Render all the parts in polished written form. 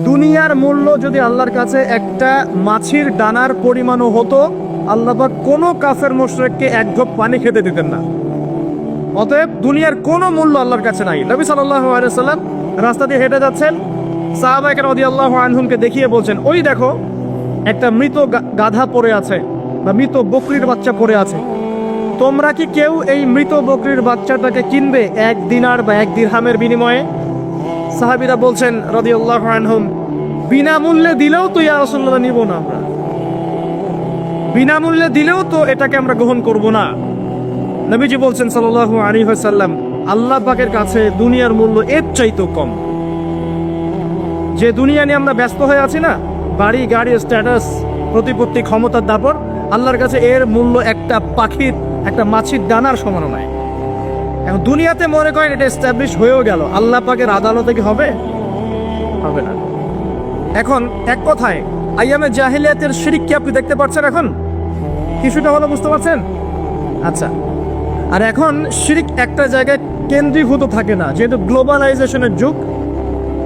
দুনিয়ার মূল্য যদি আল্লাহর কাছে একটা মাছির দানার পরিমাণও হতো, আল্লাহ পাক কোনো কাফের মুশরিককে এক ঢোক পানি খেতে দিতেন না। অতএব দুনিয়ার কোনো মূল্য আল্লাহর কাছে নাই। নবী সাল্লাল্লাহু আলাইহি ওয়াসাল্লাম রাস্তা দিয়ে হেঁটে যাচ্ছেন, সাহাবায়ে কেরাম রাদিয়াল্লাহু আনহুমকে দেখিয়ে বলছেন, ওই দেখো একটা মৃত গাধা পড়ে আছে বা মৃত বকরির বাচ্চা পড়ে আছে, তোমরা কি কেউ এই মৃত বকরির বাচ্চাটাকে কিনবে 1 দিনার বা 1 দিরহামের বিনিময়ে? সাহাবীরা বলছেন রাদিয়াল্লাহু আনহুম, বিনামূল্যে দিলেও তো ইয়া রাসূলুল্লাহ নিব না, আমরা বিনামূল্যে দিলেও তো এটাকে আমরা গ্রহণ করব না। নবীজি বলছেন সাল্লাল্লাহু আলাইহি ওয়াসাল্লাম, আল্লাহ পাকের কাছে দুনিয়ার মূল্য এর চাইতেও কম। যে দুনিয়া নিয়ে আমরা ব্যস্ত হয়ে আছি না, বাড়ি গাড়ি স্ট্যাটাস প্রতিপত্তি ক্ষমতার দাপট, আল্লাহর কাছে এর মূল্য একটা পাখির একটা মাছির দানার সমান নয়। এখন দুনিয়াতে মনে করেন এটা এস্টাবলিশ হয়েও গেল, আল্লাহ পাকের আদালতে কি হবে? হবে না। এখন এক কথায় আইয়ামে জাহিলিয়াতের শিরক কি আপনি দেখতে পাচ্ছেন? এখন কিছুটা হলো বুঝতে পারছেন? আচ্ছা, আর এখন শিরক একটা জায়গায় কেন্দ্রীভূত থাকে না, যেহেতু গ্লোবালাইজেশনের যুগ,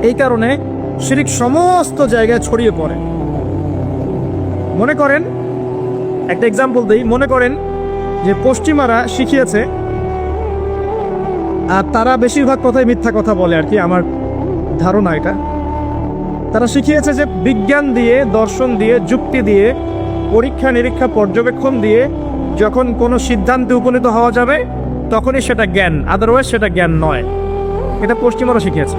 এই কারণে শিরক সমস্ত জায়গায় ছড়িয়ে পড়ে। মনে করেন একটা এক্সাম্পল দিই, মনে করেন যে পশ্চিমারা শিখিয়েছে, আর তারা বেশিরভাগ কথাই মিথ্যা কথা বলে আর কি, আমার ধারণা এটা, তারা শিখিয়েছে যে বিজ্ঞান দিয়ে, দর্শন দিয়ে, যুক্তি দিয়ে, পরীক্ষা নিরীক্ষা পর্যবেক্ষণ দিয়ে যখন কোনো সিদ্ধান্তে উপনীত হওয়া যাবে তখনই সেটা জ্ঞান, আদারওয়াইজ সেটা জ্ঞান নয়। এটা পশ্চিমারা শিখিয়েছে।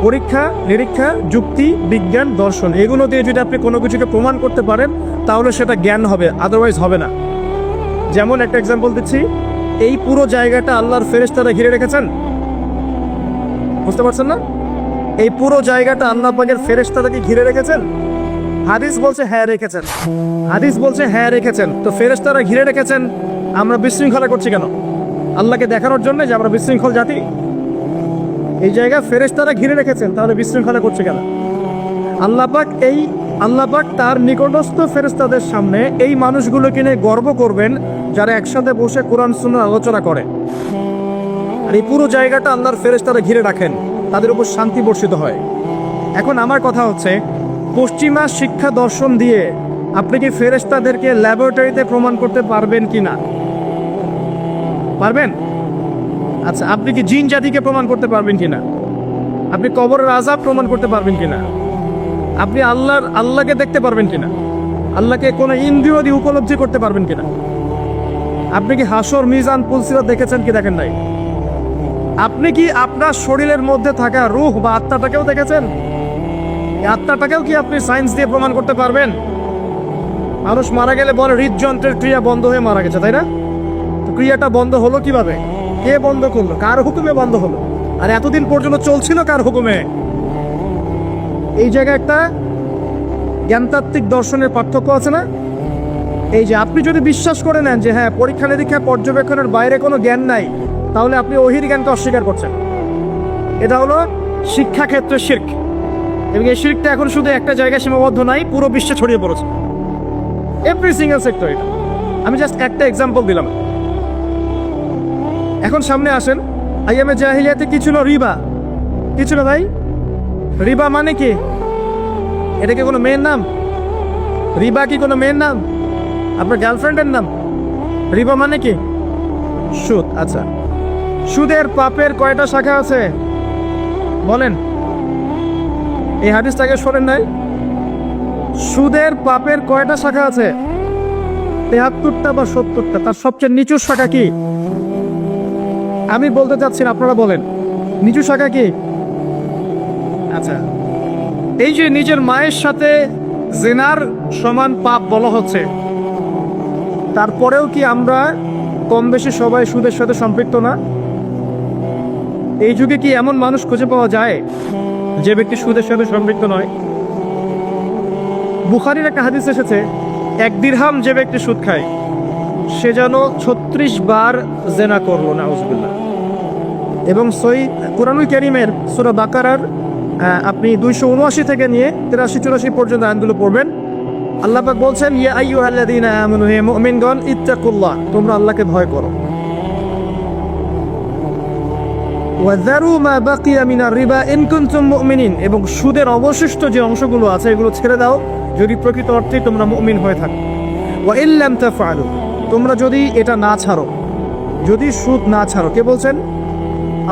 পরীক্ষা নিরীক্ষা, যুক্তি, বিজ্ঞান, দর্শন, এগুলো দিয়ে যদি আপনি কোনো কিছুকে প্রমাণ করতে পারেন তাহলে সেটা জ্ঞান হবে, আদারওয়াইজ হবে না। যেমন একটা এক্সাম্পল দিচ্ছি, এই পুরো জায়গাটা আল্লাহর ফেরেশতারা ঘিরে রেখেছেন, বুঝতে পারছেন না? এই পুরো জায়গাটা আল্লাহ পাকের ফেরেশতারা কি ঘিরে রেখেছেন? হাদিস বলছে হ্যাঁ রেখেছেন, হাদিস বলছে হ্যাঁ রেখেছেন। তো ফেরেশতারা ঘিরে রেখেছেন, আমরা বিশৃঙ্খলা করছি কেন? আল্লাহকে দেখানোর জন্য যে আমরা বিশৃঙ্খল জাতি? এই জায়গা ফেরেশতারা ঘিরে রেখেছেন, তাহলে বিশৃঙ্খলা করছে কেন? আল্লাহ পাক তার নিকটস্থ ফেরেশতাদের সামনে এই মানুষগুলোকে নিয়ে গর্ব করবেন যারা একসাথে বসে কোরআন সুন্নাহ আলোচনা করে। আর এই পুরো জায়গাটা আল্লাহর ফেরেশতারা ঘিরে রাখেন, তাদের উপর শান্তি বর্ষিত হয়। এখন আমার কথা হচ্ছে, পশ্চিমা শিক্ষা দর্শন দিয়ে আপনি কি ফেরেশতাদেরকে ল্যাবরেটরিতে প্রমাণ করতে পারবেন কি না? পারবেন? আচ্ছা, আপনি কি জিন জাতিকে প্রমাণ করতে পারবেন কিনা? আপনি কবরের আযাব প্রমাণ করতে পারবেন কিনা? আপনি আল্লাহকে দেখতে পারবেন কিনা? আল্লাহকে কোনো ইন্দ্রিয় দিয়ে উপলব্ধি করতে পারবেন কিনা? আপনি কি হাসর, মিজান, পুলসিরাত দেখেছেন কি দেখেন নাই? আপনি কি আপনার শরীরের মধ্যে থাকা রূহ বা আত্মাটাকেও দেখেছেন? আত্মাটাকেও কি আপনি সায়েন্স দিয়ে প্রমাণ করতে পারবেন? মানুষ মারা গেলে বলে হৃদযন্ত্রের ক্রিয়া বন্ধ হয়ে মারা গেছে, তাই না? তো ক্রিয়াটা বন্ধ হলো কিভাবে? কে বন্ধ করলো? কার হুকুমে বন্ধ হলো? আর এতদিন পর্যন্ত চলছিল কার হুকুমে? এই জায়গায় একটা জ্ঞানতাত্ত্বিক দর্শনের পার্থক্য আছে না? এই যে আপনি যদি বিশ্বাস করে নেন যে হ্যাঁ পরীক্ষা নিরীক্ষা পর্যবেক্ষণের বাইরে কোনো জ্ঞান নাই, তাহলে আপনি ওহির জ্ঞানকে অস্বীকার করছেন। এটা হলো শিক্ষাক্ষেত্রে শিরক, এবং এই শিরকটা এখন শুধু একটা জায়গায় সীমাবদ্ধ নাই, পুরো বিশ্বে ছড়িয়ে পড়েছে, এভরি সিঙ্গেল সেক্টর। এটা আমি জাস্ট একটা এক্সাম্পল দিলাম। এখন সামনে আসেন, আইয়ামে জাহিলিয়াতে কি ছিল? রিবা। কি ছিল ভাই? রিবা মানে কি? এটা কি কোনো মেয়ের নাম? রিবা কি কোনো মেয়ের নাম? আপনার গার্লফ্রেন্ডের নাম? রিবা মানে কি? সুদ। আচ্ছা, সুদের পাপের কয়টা শাখা আছে বলেন? এই হাদিসটাকে শোনেন নাই? সুদের পাপের কয়টা শাখা আছে? 73টা বা 70টা। তার সবচেয়ে নিচু শাখা কি? আমি বলতে চাচ্ছি না, আপনারা বলেন নিচু শাখা কি? আচ্ছা, এই যে নিজের মায়ের সাথে জিনার সমান পাপ বলা হচ্ছে, তারপরেও কি আমরা কম বেশি সবাই সুদের সাথে সম্পৃক্ত না? এই যুগে কি এমন মানুষ খুঁজে পাওয়া যায় যে ব্যক্তি সুদের সাথে সম্পৃক্ত নয়? বুখারীর একটা হাদিস এসেছে, 1 দিরহাম যে ব্যক্তি সুদ খায় সে যেন 36 বার জেনা করলো, নাউজুবিল্লাহ। এবং সহিহ কুরআনুল কারীমের সূরা বাকারার আপনি 279 থেকে নিয়ে 83-84 পর্যন্ত আয়াতগুলো পড়বেন। আল্লাহ পাক বলছেন, ইয়া আইয়ুহাল্লাযীনা আমানু, হে মুমিনগণ, ইত্তাকুল্লাহ, তোমরা আল্লাহকে ভয় করো। ওয়াযারু মা বাকিয়া মিনার রিবা ইন কুনতুম মুমিনিন, এবং সুদের অবশিষ্ট যে অংশগুলো আছে এগুলো ছেড়ে দাও যদি প্রকৃত অর্থে তোমরা মুমিন হয়ে থাকো। ওয়া ইন লাম তাফআলু, তোমরা যদি এটা না ছাড়ো, যদি সুদ না ছাড়ো, কে বলছেন?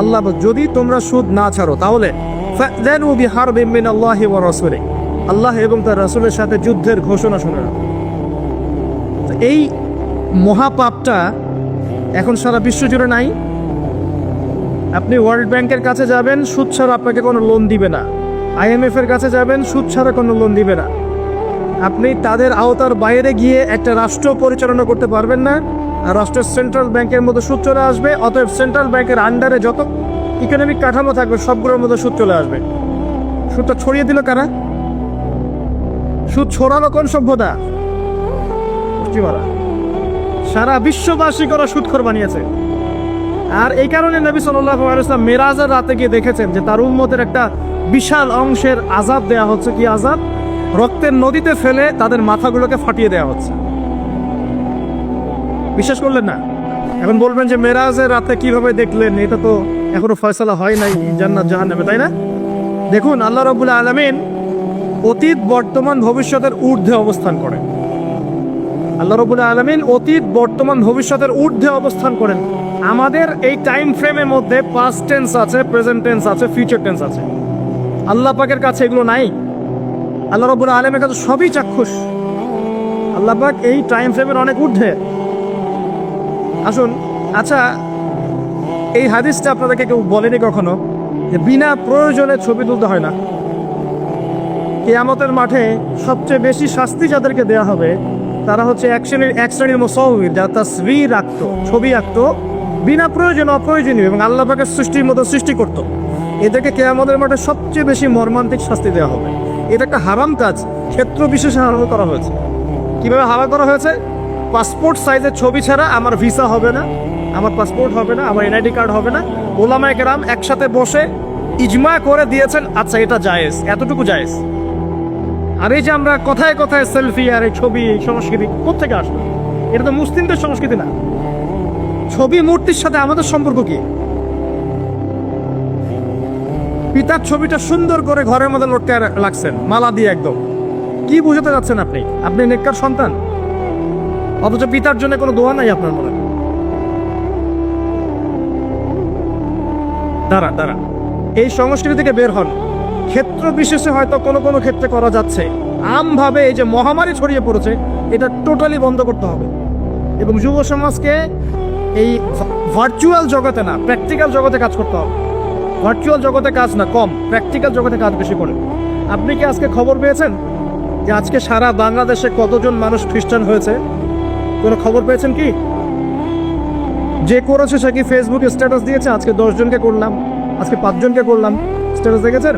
আল্লাহ। যদি তোমরা সুদ না ছাড়ো তাহলে ফাযানু বিহারবিন মিনাল্লাহি ওয়া রাসূলিহি, আল্লাহ এবং তার রাসূলের সাথে যুদ্ধের ঘোষণা শুনে নাও। এই মহাপাপটা এখন সারা বিশ্ব জুড়ে নাই। আপনি ওয়ার্ল্ড ব্যাংকের কাছে যাবেন, সুদ ছাড়া আপনাকে কোনো লোন দিবে না। IMF এর কাছে যাবেন, সুদ ছাড়া কোনো লোন দিবে না। আপনি তাদের আওতার বাইরে গিয়ে একটা রাষ্ট্র পরিচালনা করতে পারবেন না, আর রাষ্ট্রের সেন্ট্রাল ব্যাংকের মধ্যে সুদ চলে আসবে। অতএব সেন্ট্রাল ব্যাংকের আন্ডারে যত ইকোনমিক কাঠামো থাকবে সবগুলোর মধ্যে সুদ চলে আসবে। সুদটা ছড়িয়ে দিল কারা? সুদ ছড়ালো কোন সভ্যতা? পশ্চিমারা। সারা বিশ্ববাসী করা সুদখোর বানিয়েছে। আর এই কারণে নবী সাল্লাল্লাহু আলাইহি ওয়াসাল্লাম মেরাজের রাতে গিয়ে দেখেছেন যে তার উম্মতের একটা বিশাল অংশের আযাব দেয়া হচ্ছে। কি আযাব? রক্তের নদীতে ফেলে তাদের মাথাগুলোকে ফাটিয়ে দেওয়া হচ্ছে। বিশ্বাস করলেন না? এখন বলবেন যে মেরাজের রাতে কিভাবে দেখলেন? এটা তো এখনো ফয়সালা হয় নাই জান্নাত জাহান্নামে, তাই না? দেখুন, আল্লাহ রাব্বুল আলামিন অতীত, বর্তমান, ভবিষ্যতের ঊর্ধ্বে অবস্থান করেন। আল্লাহ রাব্বুল আলামিন অতীত, বর্তমান, ভবিষ্যতের ঊর্ধ্বে অবস্থান করেন। আমাদের এই টাইম ফ্রেমের মধ্যে পাস্ট টেন্স আছে, প্রেজেন্ট টেন্স আছে, ফিউচার টেন্স আছে। আল্লাহ পাকের কাছে এগুলো নাই। আল্লাহ রাব্বুল আলামিনের কাছে সবই চাক্ষুষ। আল্লাহ পাক এই টাইম ফ্রেমের অনেক ঊর্ধ্বে। আসুন, আচ্ছা, এই হাদিসটা আপনাদেরকে কেউ বলেনি কখনো যে বিনা প্রয়োজনে ছবি তুলতে হয় না? কিয়ামতের মাঠে সবচেয়ে বেশি শাস্তি যাদেরকে দেওয়া হবে তারা হচ্ছে এক শ্রেণীর মুসাউবির, যারা তাসবির আঁকতো, ছবি আঁকতো বিনা প্রয়োজনে, অপ্রয়োজনীয়, এবং আল্লাহ পাকের সৃষ্টির মতো সৃষ্টি করতো। এদেরকে কিয়ামতের মাঠে সবচেয়ে বেশি মর্মান্তিক শাস্তি দেওয়া হবে। এটা একটা হারাম কাজ, ক্ষেত্র বিশেষে হারাম করা হয়েছে। কিভাবে হারাম করা হয়েছে? পাসপোর্ট সাইজের ছবি ছাড়া আমার ভিসা হবে না, আমার পাসপোর্ট হবে না, আমার NID কার্ড হবে না। ওলামায়ে কেরাম একসাথে বসে ইজমা করে দিয়েছেন, আচ্ছা এটা জায়েজ, এতটুকু জায়েজ। আর এই যে আমরা কথায় কথায় সেলফি আর এই ছবি, এই সংস্কৃতি কোত্থেকে আসলো? এটা তো মুসলিমদের সংস্কৃতি না। ছবি মূর্তির সাথে আমাদের সম্পর্ক কি? পিতার ছবিটা সুন্দর করে ঘরের মধ্যে লটকে রাখছেন মালা দিয়ে, একদম। কি বুঝাতে যাচ্ছেন আপনি? আপনি নেককার সন্তান, অথচ পিতার জন্য কোনো দোয়া নাই আপনার মনে। দাঁড়া, এই সংস্কৃতি থেকে বের হন। ক্ষেত্র বিশেষে হয়তো কোনো কোনো ক্ষেত্রে করা যাচ্ছে, আমভাবে এই যে মহামারী ছড়িয়ে পড়েছে এটা টোটালি বন্ধ করতে হবে। এবং যুব সমাজকে এই ভার্চুয়াল জগতে না, প্র্যাকটিক্যাল জগতে কাজ করতে হবে। ভার্চুয়াল জগতে কাজ না কম, প্র্যাকটিক্যাল জগতে কাজ বেশি করে। আপনি কি আজকে খবর পেয়েছেন যে আজকে সারা বাংলাদেশে কতজন মানুষ খ্রিস্টান হয়েছে? কোনো খবর পেয়েছেন কি? যে করেছে সে কি ফেসবুকে স্ট্যাটাস দিয়েছে, আজকে 10 জনকে করলাম, আজকে 5 জনকে করলাম, স্ট্যাটাস দেখেছেন?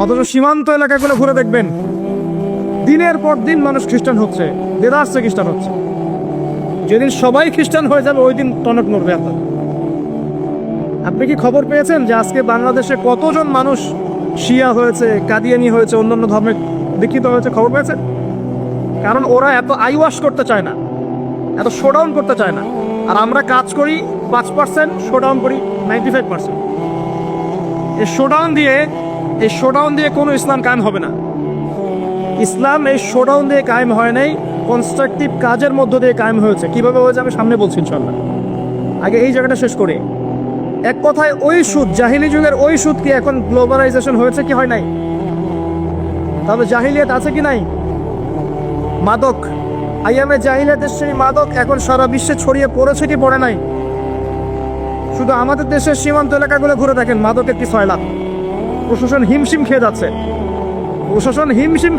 অথচ সীমান্ত এলাকাগুলো ঘুরে দেখবেন দিনের পর দিন মানুষ খ্রিস্টান হচ্ছে, দেদারসে খ্রিস্টান হচ্ছে। যেদিন সবাই খ্রিস্টান হয়ে যাবে ওই দিন টনক নড়বে আপনার। আপনি কি খবর পেয়েছেন যে আজকে বাংলাদেশে কতজন মানুষ শিয়া হয়েছে, কাদিয়ানি হয়েছে, অন্যান্য ধর্মে দীক্ষিত হয়েছে? খবর পেয়েছেন? কারণ ওরা এত আইওয়াশ করতে চায় না, এত শোডাউন করতে চায় না। আর আমরা কাজ করি 5%, শোডাউন করি 95%। এই শোডাউন দিয়ে কোনো ইসলাম কায়েম হবে না। ইসলাম এই শোডাউন দিয়ে কায়েম হয় নাই, কনস্ট্রাকটিভ কাজের মধ্য দিয়ে কায়েম হয়েছে। কিভাবে হয়েছে আমি সামনে বলছি ইনশাআল্লাহ। আগে এই জায়গাটা শেষ করি। এক কথায় ওই সুদ, জাহিলি যুগের ওই সুদ কি এখন গ্লোবালাইজেশন হয়েছে কি হয় নাই? তাহলে জাহিলিয়াত আছে কি নাই? মাদক, আইয়ামে জাহিলিয়াতের সেই মাদক এখন সারা বিশ্বে ছড়িয়ে পড়েছে কি পড়ে নাই? শুধু আমাদের দেশের সীমান্ত এলাকাগুলো ঘুরে দেখেন, মাদকের কি ফয়লাভ। প্রশাসন হিমশিম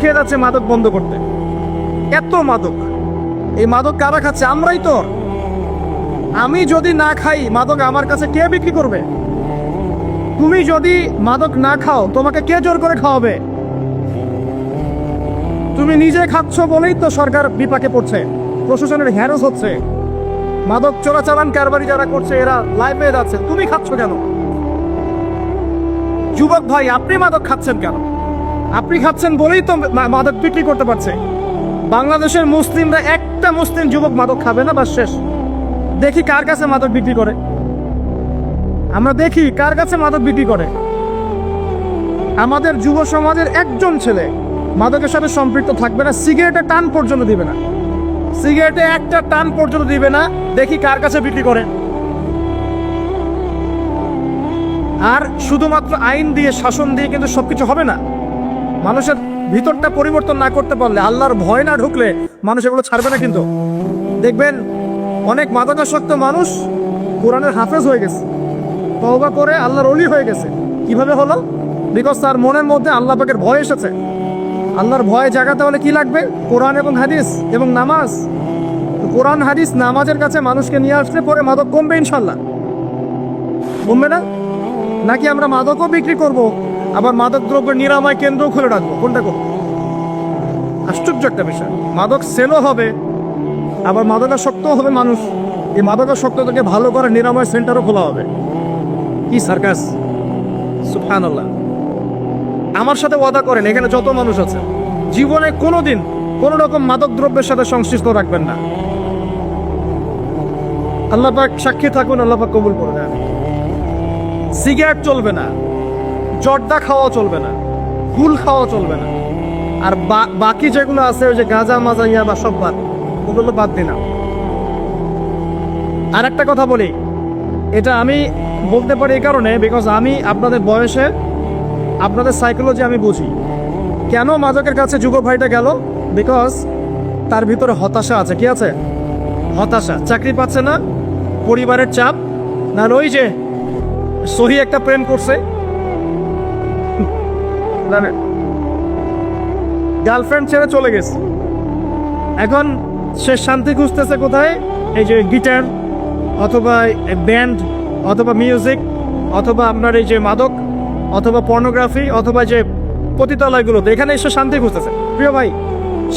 খেয়ে যাচ্ছে মাদক বন্ধ করতে। এত মাদক, এই মাদক কারা খাচ্ছে? আমরাই তো। আমি যদি না খাই মাদক আমার কাছে কে বিক্রি করবে? তুমি যদি মাদক না খাও তোমাকে কে জোর করে খাওয়াবে? তুমি নিজে খাচ্ছ বলেই তো সরকার বিপাকে পড়ছে, প্রশাসনের হ্যারাস হচ্ছে। মাদক চোরাচালান কারবারি যারা করছে এরা লাইভে যাচ্ছে, তুমি খাচ্ছ কেন? যুবক ভাই, আপনি মাদক খাচ্ছেন কেন? আপনি খাচ্ছেন বলেই তো মাদক বিক্রি করতে পারছে। বাংলাদেশের মুসলিমরা একটা মুসলিম যুবক মাদক খাবে না, বাস শেষ। দেখি কার কাছে মাদক বিক্রি করে। আমরা দেখি কার কাছে মাদক বিক্রি করে। আমাদের যুব সমাজের একজন ছেলে মাদকের সাথে সম্পৃক্ত থাকবে না, সিগারেটে টান পর্যন্ত দিবে না, সিগারেটে একটা টান পর্যন্ত দিবে না, দেখি কার কাছে বিক্রি করে। আর শুধুমাত্র আইন দিয়ে, শাসন দিয়ে কিন্তু সবকিছু হবে না। মানুষের ভিতরটা পরিবর্তন না করতে পারলে, আল্লাহর ভয় না ঢুকলে মানুষ এগুলো ছাড়বে না। কিন্তু দেখবেন অনেক মাদকাসক্ত মানুষ কোরআনের হাফেজ হয়ে গেছে, তওবা করে আল্লাহর ওলি হয়ে গেছে। কিভাবে হলো? বিকজ তার মনের মধ্যে আল্লাহ পাকের ভয় এসেছে। আল্লাহর ভয় জাগাতে হলে কি লাগবে? কোরআন এবং হাদিস এবং নামাজ। তো কোরআন হাদিস নামাজের কাছে মানুষকে নিয়ে আসলে পরে মাদক কমবে ইনশাল্লাহ। কমবে না? নাকি আমরা মাদকও বিক্রি করব, আবার মাদক দ্রব্যের নিরাময় কেন্দ্র খুলে রাখবো? কোনটা করবো? আশ্চর্য একটা বিষয়। মাদক সেলও হবে, আবার মাদকাসক্তও হবে মানুষ। এই মাদকাসক্ত থেকে ভালো করে নিরাময় সেন্টারও খোলা হবে। কি সার্কাস! সুবহানাল্লাহ। আমার সাথে ওয়াদা করেন, এখানে যত মানুষ আছে জীবনে কোনোদিন কোনো রকম মাদক দ্রব্যের সাথে সংশ্লিষ্ট রাখবেন না। আল্লাহ পাক সাক্ষী থাকুন, আল্লাহ পাক কবুল করে দেন। সিগারেট চলবে না, জর্দা খাওয়া চলবে না, গুল খাওয়া চলবে না, আর বাকি যেগুলো আছে ওই যে গাঁজা মাজা ইয়া বা সব বাদ, ওগুলো বাদ দিন। আর একটা কথা বলি, এটা আমি বলতে পারি এই কারণে, বিকজ আমি আপনাদের বয়সে, আপনাদের সাইকোলজি আমি বুঝি। কেন মাদকের কাছে যুব ভাইটা গেল? বিকজ তার ভিতরে হতাশা আছে। কি আছে? হতাশা। চাকরি পাচ্ছে না, পরিবারের চাপ, না ওই যে সহি একটা প্রেম করছে, গার্লফ্রেন্ড ছেড়ে চলে গেছে, এখন সে শান্তি খুঁজতেছে কোথায়? এই যে গিটার অথবা ব্যান্ড অথবা মিউজিক অথবা আপনার এই যে মাদক অথবা পর্নোগ্রাফি অথবা যে পতিতালয়গুলোতে, এখানে এসে শান্তি খুঁজতেছে। প্রিয় ভাই,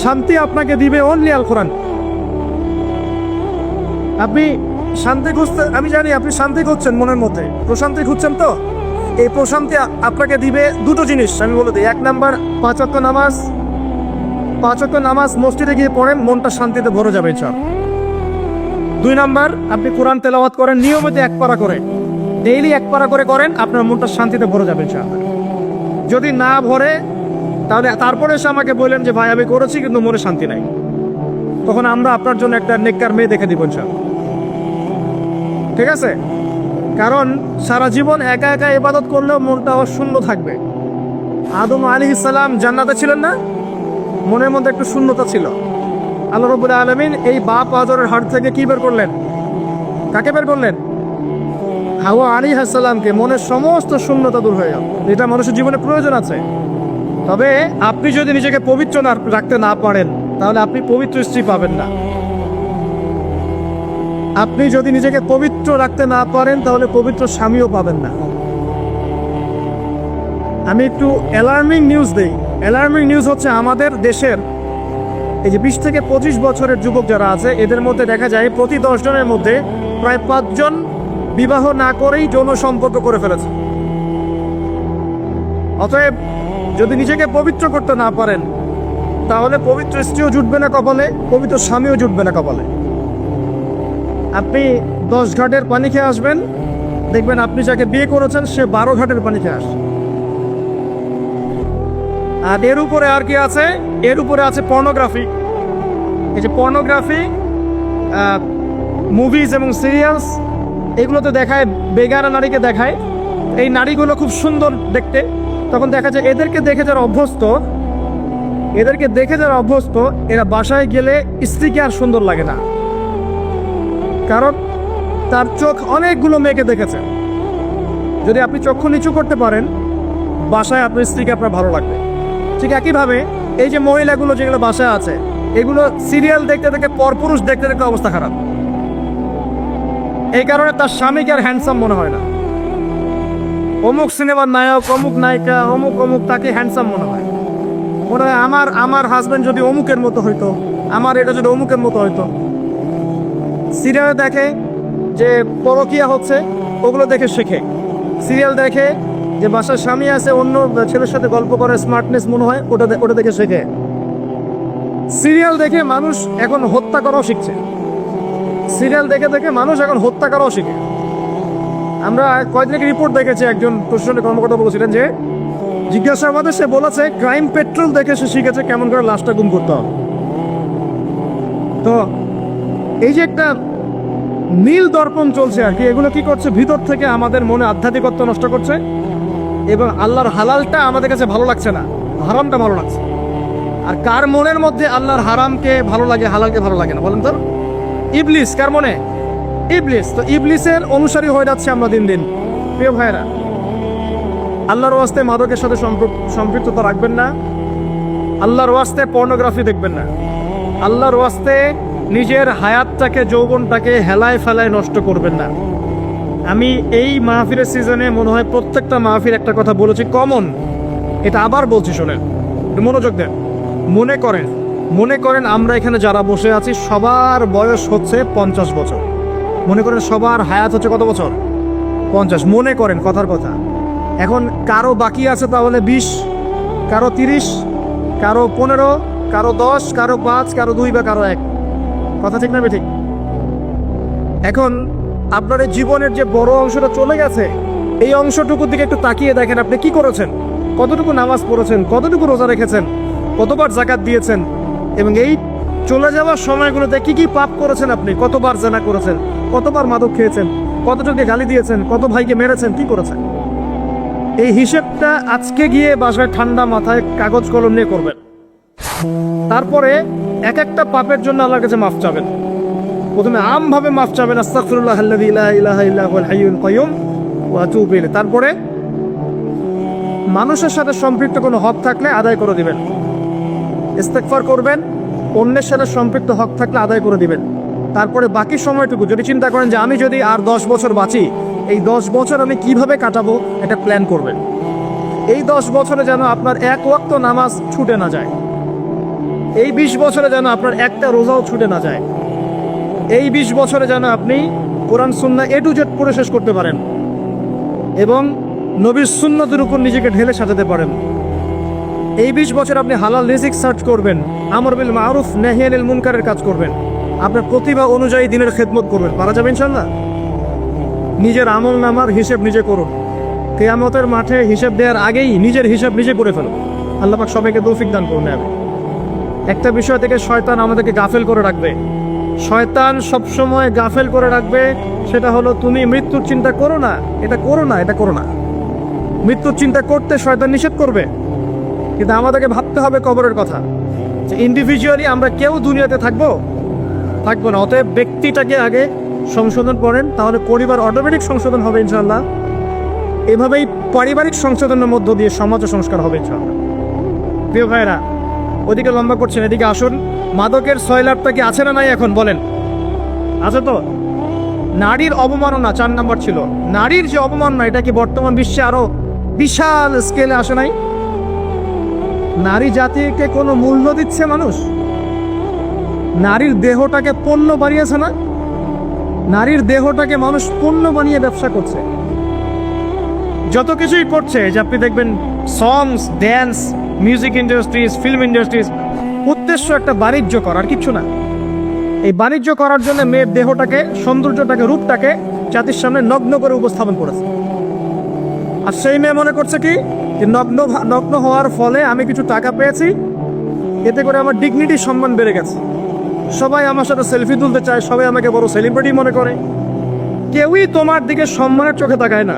শান্তি আপনাকে দিবে অনলি আল কোরআন। আপনি শান্তি খুঁজতে, আমি জানি আপনি শান্তি খুঁজছেন, মনের মধ্যে প্রশান্তি খুঁজছেন। তো এই প্রশান্তি আপনাকে দিবে দুটো জিনিস, আমি বলে দিই। এক নাম্বার, 5 ওয়াক্ত নামাজ। 5 ওয়াক্ত নামাজ মসজিদে গিয়ে পড়েন, মনটা শান্তিতে ভরে যাবে ইনশাআল্লাহ। 2 নাম্বার, আপনি কোরআন তেলাওয়াত করেন নিয়মিত, এক পারা করে, ডেইলি এক পারা করে করেন, আপনার মনটা শান্তিতে ভরে যাবে ইনশাআল্লাহ। যদি না ভরে তাহলে তারপরে এসে আমাকে বললেন যে ভাই আমি করেছি কিন্তু মনে শান্তি নাই, তখন আমরা আপনার জন্য একটা নেককার মেয়ে দেখে দিব ইনশাআল্লাহ। ঠিক আছে? কারণ সারা জীবন একা একা ইবাদত করলেও মনটা অশূন্য থাকবে। আদম আলাইহিস সালাম জান্নাতে ছিলেন না? মনের মধ্যে একটু শূন্যতা ছিল। আল্লাহ রাব্বুল আলামিন এই বাপ আদরের হাড় থেকে কি বের করলেন? কাকে বের করলেন? হাওয়া আলাইহিস সালামকে। মনের সমস্ত শূন্যতা দূর হয়ে গেল। এটা মানুষের জীবনে প্রয়োজন আছে। তবে আপনি যদি নিজেকে পবিত্র রাখতে না পারেন, তাহলে আপনি পবিত্র স্ত্রী পাবেন না। আপনি যদি নিজেকে পবিত্র রাখতে না পারেন, তাহলে পবিত্র স্বামীও পাবেন না। আমি একটু অ্যালার্মিং নিউজ দেই। অ্যালার্মিং নিউজ হচ্ছে আমাদের দেশের এই যে 20 থেকে 25 বছরের যুবক যারা আছে, এদের মধ্যে দেখা যায় প্রতি 10 জনের মধ্যে প্রায় 5 জন বিবাহ না করেই যৌন সম্পর্ক করে ফেলেছে। অতএব যদি নিজেকে পবিত্র করতে না পারেন, তাহলে পবিত্র স্ত্রীও জুটবে না কপালে, পবিত্র স্বামীও জুটবে না কপালে। আপনি 10 ঘাটের পানি খেয়ে আসবেন, দেখবেন আপনি যাকে বিয়ে করেছেন সে 12 ঘাটের পানি খেয়ে আসে। আর এর উপরে আর কি আছে? এর উপরে আছে পর্নোগ্রাফি। এই যে পর্নোগ্রাফি, মুভিজ এবং সিরিয়ালস, এগুলোতে দেখায় বেগানা নারীকে দেখায়। এই নারীগুলো খুব সুন্দর দেখতে, তখন দেখা যায় এদেরকে দেখে যারা অভ্যস্ত, এরা বাসায় গেলে স্ত্রীকে আর সুন্দর লাগে না, কারণ তার চোখ অনেকগুলো মেয়েকে দেখেছে। যদি আপনি চক্ষু নিচু করতে পারেন, বাসায় আপনার স্ত্রীকে আপনার ভালো লাগবে। ঠিক একইভাবে এই যে মহিলাগুলো যেগুলো বাসায় আছে, এগুলো সিরিয়াল দেখতে দেখতে, পরপুরুষ দেখতে দেখতে অবস্থা খারাপ। এই কারণে তার স্বামীকে আর হ্যান্ডসাম মনে হয় না। অমুক সিনেমার নায়ক, অমুক নায়িকা, অমুক তাকে হ্যান্ডসাম মনে হয়। আমার হাজবেন্ড যদি অমুকের মতো হইতো, আমার এটা যদি অমুকের মতো হইতো। সিরিয়ালে দেখে যে পরকীয়া হচ্ছে, ওগুলো দেখে শেখে। সিরিয়াল দেখে যে বাসার স্বামী আছে, অন্য ছেলের সাথে গল্প করে, স্মার্টনেস মনে হয়, ওটা দেখে শেখে। সিরিয়াল দেখে মানুষ এখন হত্যা করাও শিখছে। সিরিয়াল দেখে দেখে মানুষ এখন হত্যা করাও শিখে। আমরা কয়েকদিন আগে রিপোর্ট দেখেছি, একজন প্রশাসনিক কর্মকর্তা বলেছিলেন যে জিজ্ঞাসাবাদে সে বলেছে ক্রাইম পেট্রোল দেখে সে শিখেছে কেমন করে লাশটা গুম করতে হবে। তো এই যে একটা নীল দর্পণ চলছে আর কি, এগুলো কি করছে, ভিতর থেকে আমাদের মনে আধ্যাত্মিকত্ব নষ্ট করছে এবং আল্লাহর হালালটা আমাদের কাছে ভালো লাগছে না, হারামটা ভালো লাগছে। আর কার মনের মধ্যে আল্লাহর হারামকে ভালো লাগে, হালালকে ভালো লাগে না বলেন তো? ইবলিস। কার মনে? ইবলিস। তো ইবলিসের অনুসারী হয়ে যাচ্ছে আমরা দিন দিন। প্রিয় ভাইরা, আল্লাহর ওয়াস্তে মাদকের সাথে সম্পৃক্ততা রাখবেন না, আল্লাহর ওয়াস্তে পর্নোগ্রাফি দেখবেন না, আল্লাহর ওয়াস্তে নিজের হায়াতটাকে, যৌবনটাকে হেলায় ফেলায় নষ্ট করবেন না। আমি এই মাহফিলের সিজনে মনে হয় প্রত্যেকটা মাহফিল একটা কথা বলেছি কমন, এটা আবার বলছি, শোনেন, মনোযোগ দেন। মনে করেন আমরা এখানে যারা বসে আছি সবার বয়স হচ্ছে 50 বছর। মনে করেন সবার হায়াত হচ্ছে কত বছর? 50। মনে করেন, কথার কথা। এখন কারো বাকি আছে তাহলে 20, কারো 30, কারো 15, কারো 10, কারো 5, কারো 2 বা কারো 1। কথা ঠিক না ঠিক? এখন আপনার এই জীবনের যে বড় অংশটা চলে গেছে, এই অংশটুকুর দিকে একটু তাকিয়ে দেখেন আপনি কি করেছেন, কতটুকু নামাজ পড়েছেন, কতটুকু রোজা রেখেছেন, কতবার যাকাত দিয়েছেন, এবং এই চলে যাওয়ার সময়গুলোতে কি কি পাপ করেছেন আপনি, কতবার জেনা করেছেন, কতবার মাদক খেয়েছেন, কতটুকু গালি দিয়েছেন, কত ভাইকে মেরেছেন, কি করেছেন। এই হিসেবটা আজকে গিয়ে বাসায় ঠান্ডা মাথায় কাগজ কলম নিয়ে করবেন। তারপরে এক একটা পাপের জন্য আল্লাহর কাছে মাফ চাবেন। প্রথমে আমভাবে মাফ চাবেন, আস্তাগফিরুল্লাহ আল্লাযী লা ইলাহা ইল্লা হুয়াল হাইয়ুল কাইয়ুম ওয়া আতুবু ইলাইহি। তারপরে মানুষের সাথে সম্পৃক্ত কোনো হক থাকলে আদায় করে দিবেন, ইস্তেগফার করবেন, অন্যের সাথে সম্পৃক্ত হক থাকলে আদায় করে দিবেন। তারপরে বাকি সময়টুকু যদি চিন্তা করেন যে আমি যদি আর 10 বছর বাঁচি, এই 10 বছর আমি কিভাবে কাটাবো এটা প্ল্যান করবেন। এই 10 বছরে যেন আপনার এক ওয়াক্ত নামাজ ছুটে না যায়, এই 20 বছরে যেন আপনার একটা রোজাও ছুটে না যায়, এই 20 বছরে যেন আপনি কোরআন সুন্নাহ A to Z পড়ে শেষ করতে পারেন এবং নবীর সুন্নতের উপর নিজেকে ঢেলে সাজাতে পারেন। এই 20 বছর আপনি হালাল রিজিক সার্চ করবেন, আমর বিল মারুফ নাহি আনিল মুনকারের কাজ করবেন, আপনার প্রতিভা অনুযায়ী দিনের খেদমত করবেন। পারা যাবে ইনশাআল্লাহ? নিজের আমল নামার হিসেব নিজে করুন, কিয়ামতের মাঠে হিসেব দেওয়ার আগেই নিজের হিসাব নিজে করে ফেলুন। আল্লাহ পাক সবাইকে তৌফিক দান করুন। একটা বিষয় থেকে শয়তান আমাদেরকে গাফেল করে রাখবে, শয়তান সবসময় গাফেল করে রাখবে, সেটা হলো তুমি মৃত্যুর চিন্তা করো না, এটা করো না, এটা করো না। মৃত্যুর চিন্তা করতে শয়তান নিষেধ করবে, কিন্তু আমাদেরকে ভাবতে হবে কবরের কথা, যে ইন্ডিভিজুয়ালি আমরা কেউ দুনিয়াতে থাকবো না। অতএব ব্যক্তিটাকে আগে সংশোধন করেন, তাহলে পরিবার অটোমেটিক সংশোধন হবে ইনশাআল্লাহ। এভাবেই পারিবারিক সংশোধনের মধ্য দিয়ে সমাজ সংস্কার হবে ইনশাআল্লাহ। প্রিয় ভাইরা, ওদিকে লম্বা করছেন, এদিকে আসুন। মাদকের সয়লাভটা কি আছে না নাই এখন বলেন? আছে তো? নারীর অবমাননা 4 নাম্বার ছিল। নারীর যে অবমাননা, এটা কি বর্তমান বিশ্বে আরো বিশাল স্কেলে আসে নাই? নারী জাতিকে কোনো মূল্য দিচ্ছে মানুষ? নারীর দেহটাকে পণ্য বানিয়েছে না? নারীর দেহটাকে মানুষ পণ্য বানিয়ে ব্যবসা করছে, যত কিছুই করছে। যে আপনি দেখবেন songs, dance, music industries, film industries, উদ্দেশ্য একটা বাণিজ্য করার, কিচ্ছু না। এই বাণিজ্য করার জন্য মেয়ের দেহটাকে, সৌন্দর্যটাকে, রূপটাকে জাতির সামনে নগ্ন করে উপস্থাপন করেছে। আর সেই মেয়ে মনে করছে কি, যে নগ্ন হওয়ার ফলে আমি কিছু টাকা পেয়েছি, এতে করে আমার ডিগনিটি, সম্মান বেড়ে গেছে, সবাই আমার সাথে সেলফি তুলতে চায়, সবাই আমাকে বড় সেলিব্রিটি মনে করে। কেউই তোমার দিকে সম্মানের চোখে তাকায় না।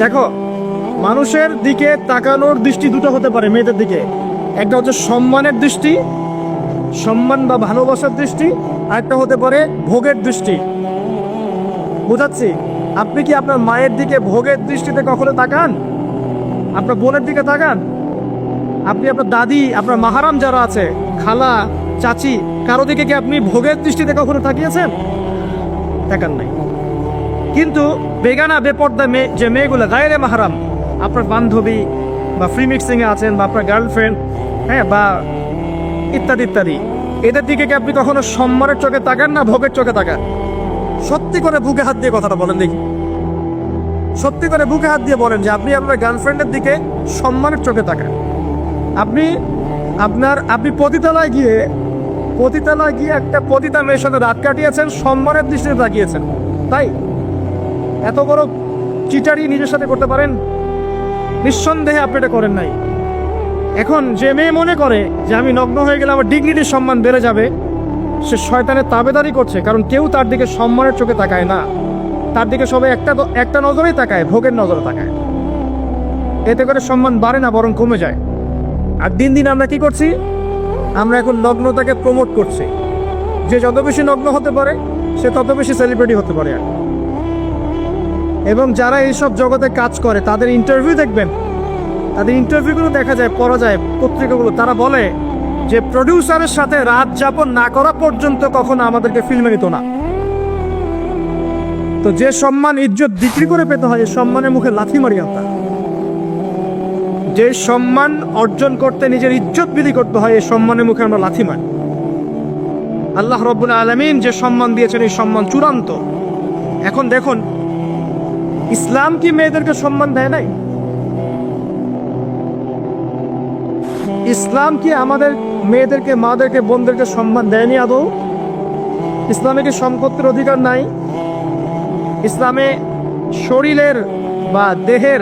দেখো, মানুষের দিকে তাকানোর দৃষ্টি দুটো হতে পারে মেয়েদের দিকে, একটা হচ্ছে সম্মানের দৃষ্টি, সম্মান বা ভালোবাসার দৃষ্টি, আর একটা হতে পারে ভোগের দৃষ্টি। বুঝাচ্ছি? আপনি কি আপনার মায়ের দিকে ভোগের দৃষ্টিতে কখনো তাকান? আপনার বোনের দিকে তাকান? আপনি আপনার দাদি, আপনার মাহারাম যারা আছে, খালা, চাচি, কারো দিকে কি আপনি ভোগের দৃষ্টিতে কখনো তাকিয়েছেন? তাকান নাই। কিন্তু বেগানা, বেপর্দা মেয়ে, যে মেয়েগুলো গায়রে মাহারাম, আপনার বান্ধবী বা ফ্রি মিক্সিংয়ে আছেন, বা আপনার গার্লফ্রেন্ড, হ্যাঁ, বা ইত্যাদি ইত্যাদি, এদের দিকে কি আপনি কখনো সম্মানের চোখে তাকান না ভোগের চোখে তাকান? সত্যি করে বুকে হাত দিয়ে কথাটা বলেন দেখি, সত্যি করে বুকে হাত দিয়ে বলেন যে আপনি আপনার গার্লফ্রেন্ডের দিকে সম্মানের চোখে তাকান। আপনি পতিতালয় গিয়ে একটা পতিতা মেয়ের সাথে রাত কাটিয়েছেন, সম্মানের দৃষ্টিতে তাকিয়েছেন, তাই? এত বড় চিটারি নিজের সাথে করতে পারেন? নিঃসন্দেহে আপনি এটা করেন নাই। এখন যে মেয়ে মনে করে যে আমি নগ্ন হয়ে গেলে আমার ডিগনিটির সম্মান বেড়ে যাবে, সে শয়তানের তাবেদারি করছে। কারণ কেউ তার দিকে সম্মানের চোখে তাকায় না, তার দিকে সবাই একটা নজরেই তাকায়, ভোগের নজরে তাকায়। এতে করে সম্মান বাড়ে না, বরং কমে যায়। আর দিন দিন আমরা কি করছি? আমরা এখন নগ্নতাকে প্রমোট করছি। যে যত বেশি নগ্ন হতে পারে সে তত বেশি সেলিব্রিটি হতে পারে। এবং যারা এইসব জগতে কাজ করে তাদের ইন্টারভিউ দেখবেন, তাদের ইন্টারভিউগুলো দেখা যায়, পড়া যায় পত্রিকাগুলো। তারা বলে যে প্রডিউসারের সাথে রাত যাপন না করা পর্যন্ত কখনো আমাদেরকে ফিল্মে নিত না। তো যে সম্মান ইজ্জত বিক্রি করে পেতে হয়, সম্মানের মুখে লাথি মারি আমরা। যে সম্মান অর্জন করতে নিজের ইজ্জত বিধি করতে হয়, এই সম্মানের মুখে আমরা লাথি মারি। আল্লাহ রাব্বুল আলামিন যে সম্মান দিয়েছেন এই সম্মান চূড়ান্ত। এখন দেখুন, ইসলাম কি মেয়েদেরকে সম্মান দেয় নাই? ইসলাম কি আমাদের মেয়েদেরকে, মাদেরকে, বোনদেরকে সম্মান দেয়নি আদৌ? ইসলামে কি সম্পত্তির অধিকার নাই? ইসলামে শরীরের বা দেহের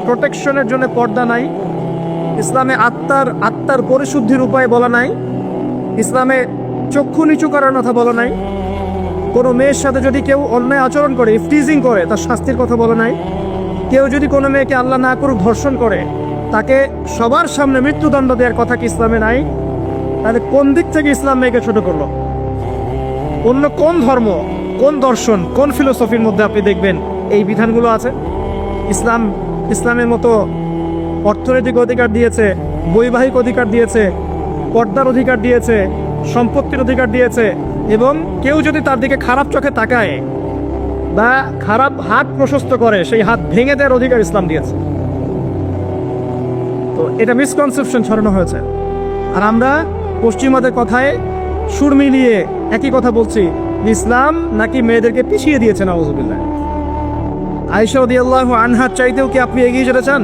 প্রোটেকশনের জন্য পর্দা নাই? ইসলামে আত্মার পরিশুদ্ধির উপায় বলা নাই? ইসলামে চক্ষু নিচু করার কথা বলা নাই? কোনো মেয়ের সাথে যদি কেউ অন্যায় আচরণ করে, ইফটিজিং করে, তার শাস্তির কথা বলা নাই? কেউ যদি কোনো মেয়েকে আল্লাহ না করুক ধর্ষণ করে, তাকে সবার সামনে মৃত্যুদণ্ড দেওয়ার কথা কি ইসলামে নাই? তাহলে কোন দিক থেকে ইসলাম মেয়েকে ছোট করলো? অন্য কোন ধর্ম, কোন দর্শন, কোন ফিলোসফির মধ্যে আপনি দেখবেন এই বিধানগুলো আছে? ইসলামের মতো অর্থনৈতিক অধিকার দিয়েছে, বৈবাহিক অধিকার দিয়েছে, পর্দার অধিকার দিয়েছে, সম্পত্তির অধিকার দিয়েছে। এবং কেউ যদি তার দিকে খারাপ চোখে তাকায় বা খারাপ হাত প্রশস্ত করে, সেই হাত ভেঙে দেওয়ার অধিকার ইসলাম দিয়েছে। তো এটা মিসকনসেপশন ছড়ানো হয়েছে। আর আমরা পশ্চিমাদের কথায় সুর মিলিয়ে একই কথা বলছি, ইসলাম নাকি মেয়েদেরকে পিছিয়ে দিয়েছে। নাউযুবিল্লাহ। আয়েশা রাদিয়াল্লাহু আনহার চাইতেও কি আপনি এগিয়ে যেতে চান?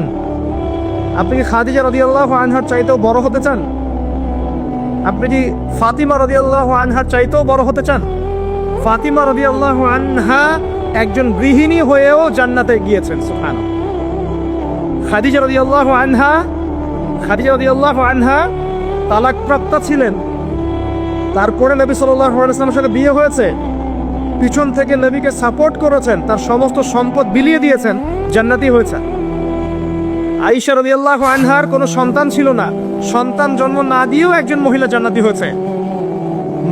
আপনি কি খাদিজা রাদিয়াল্লাহু আনহার চাইতেও বড় হতে চান? আপনি কি ফাতিমা রাদিয়াল্লাহু আনহার চাইতেও বড় হতে চান? ফাতিমা রাদিয়াল্লাহু আনহা একজন গৃহিণী হয়েও জান্নাতে গিয়েছেন, সুবহানাল্লাহ। খাদিজা রাদিয়াল্লাহু আনহা তালাকপ্রাপ্তা ছিলেন। তারপরে নবী সাল্লাল্লাহু আলাইহি ওয়াসাল্লামের সাথে বিয়ে হয়েছে, পিছন থেকে নবীকে সাপোর্ট করেছেন, তার সমস্ত সম্পদ বিলিয়ে দিয়েছেন, জান্নাতি হয়েছে। আয়েশা রাদিয়াল্লাহু আনহার কোনো সন্তান ছিল না, সন্তান জন্ম না দিয়েও একজন মহিলা জান্নাতি হয়েছে।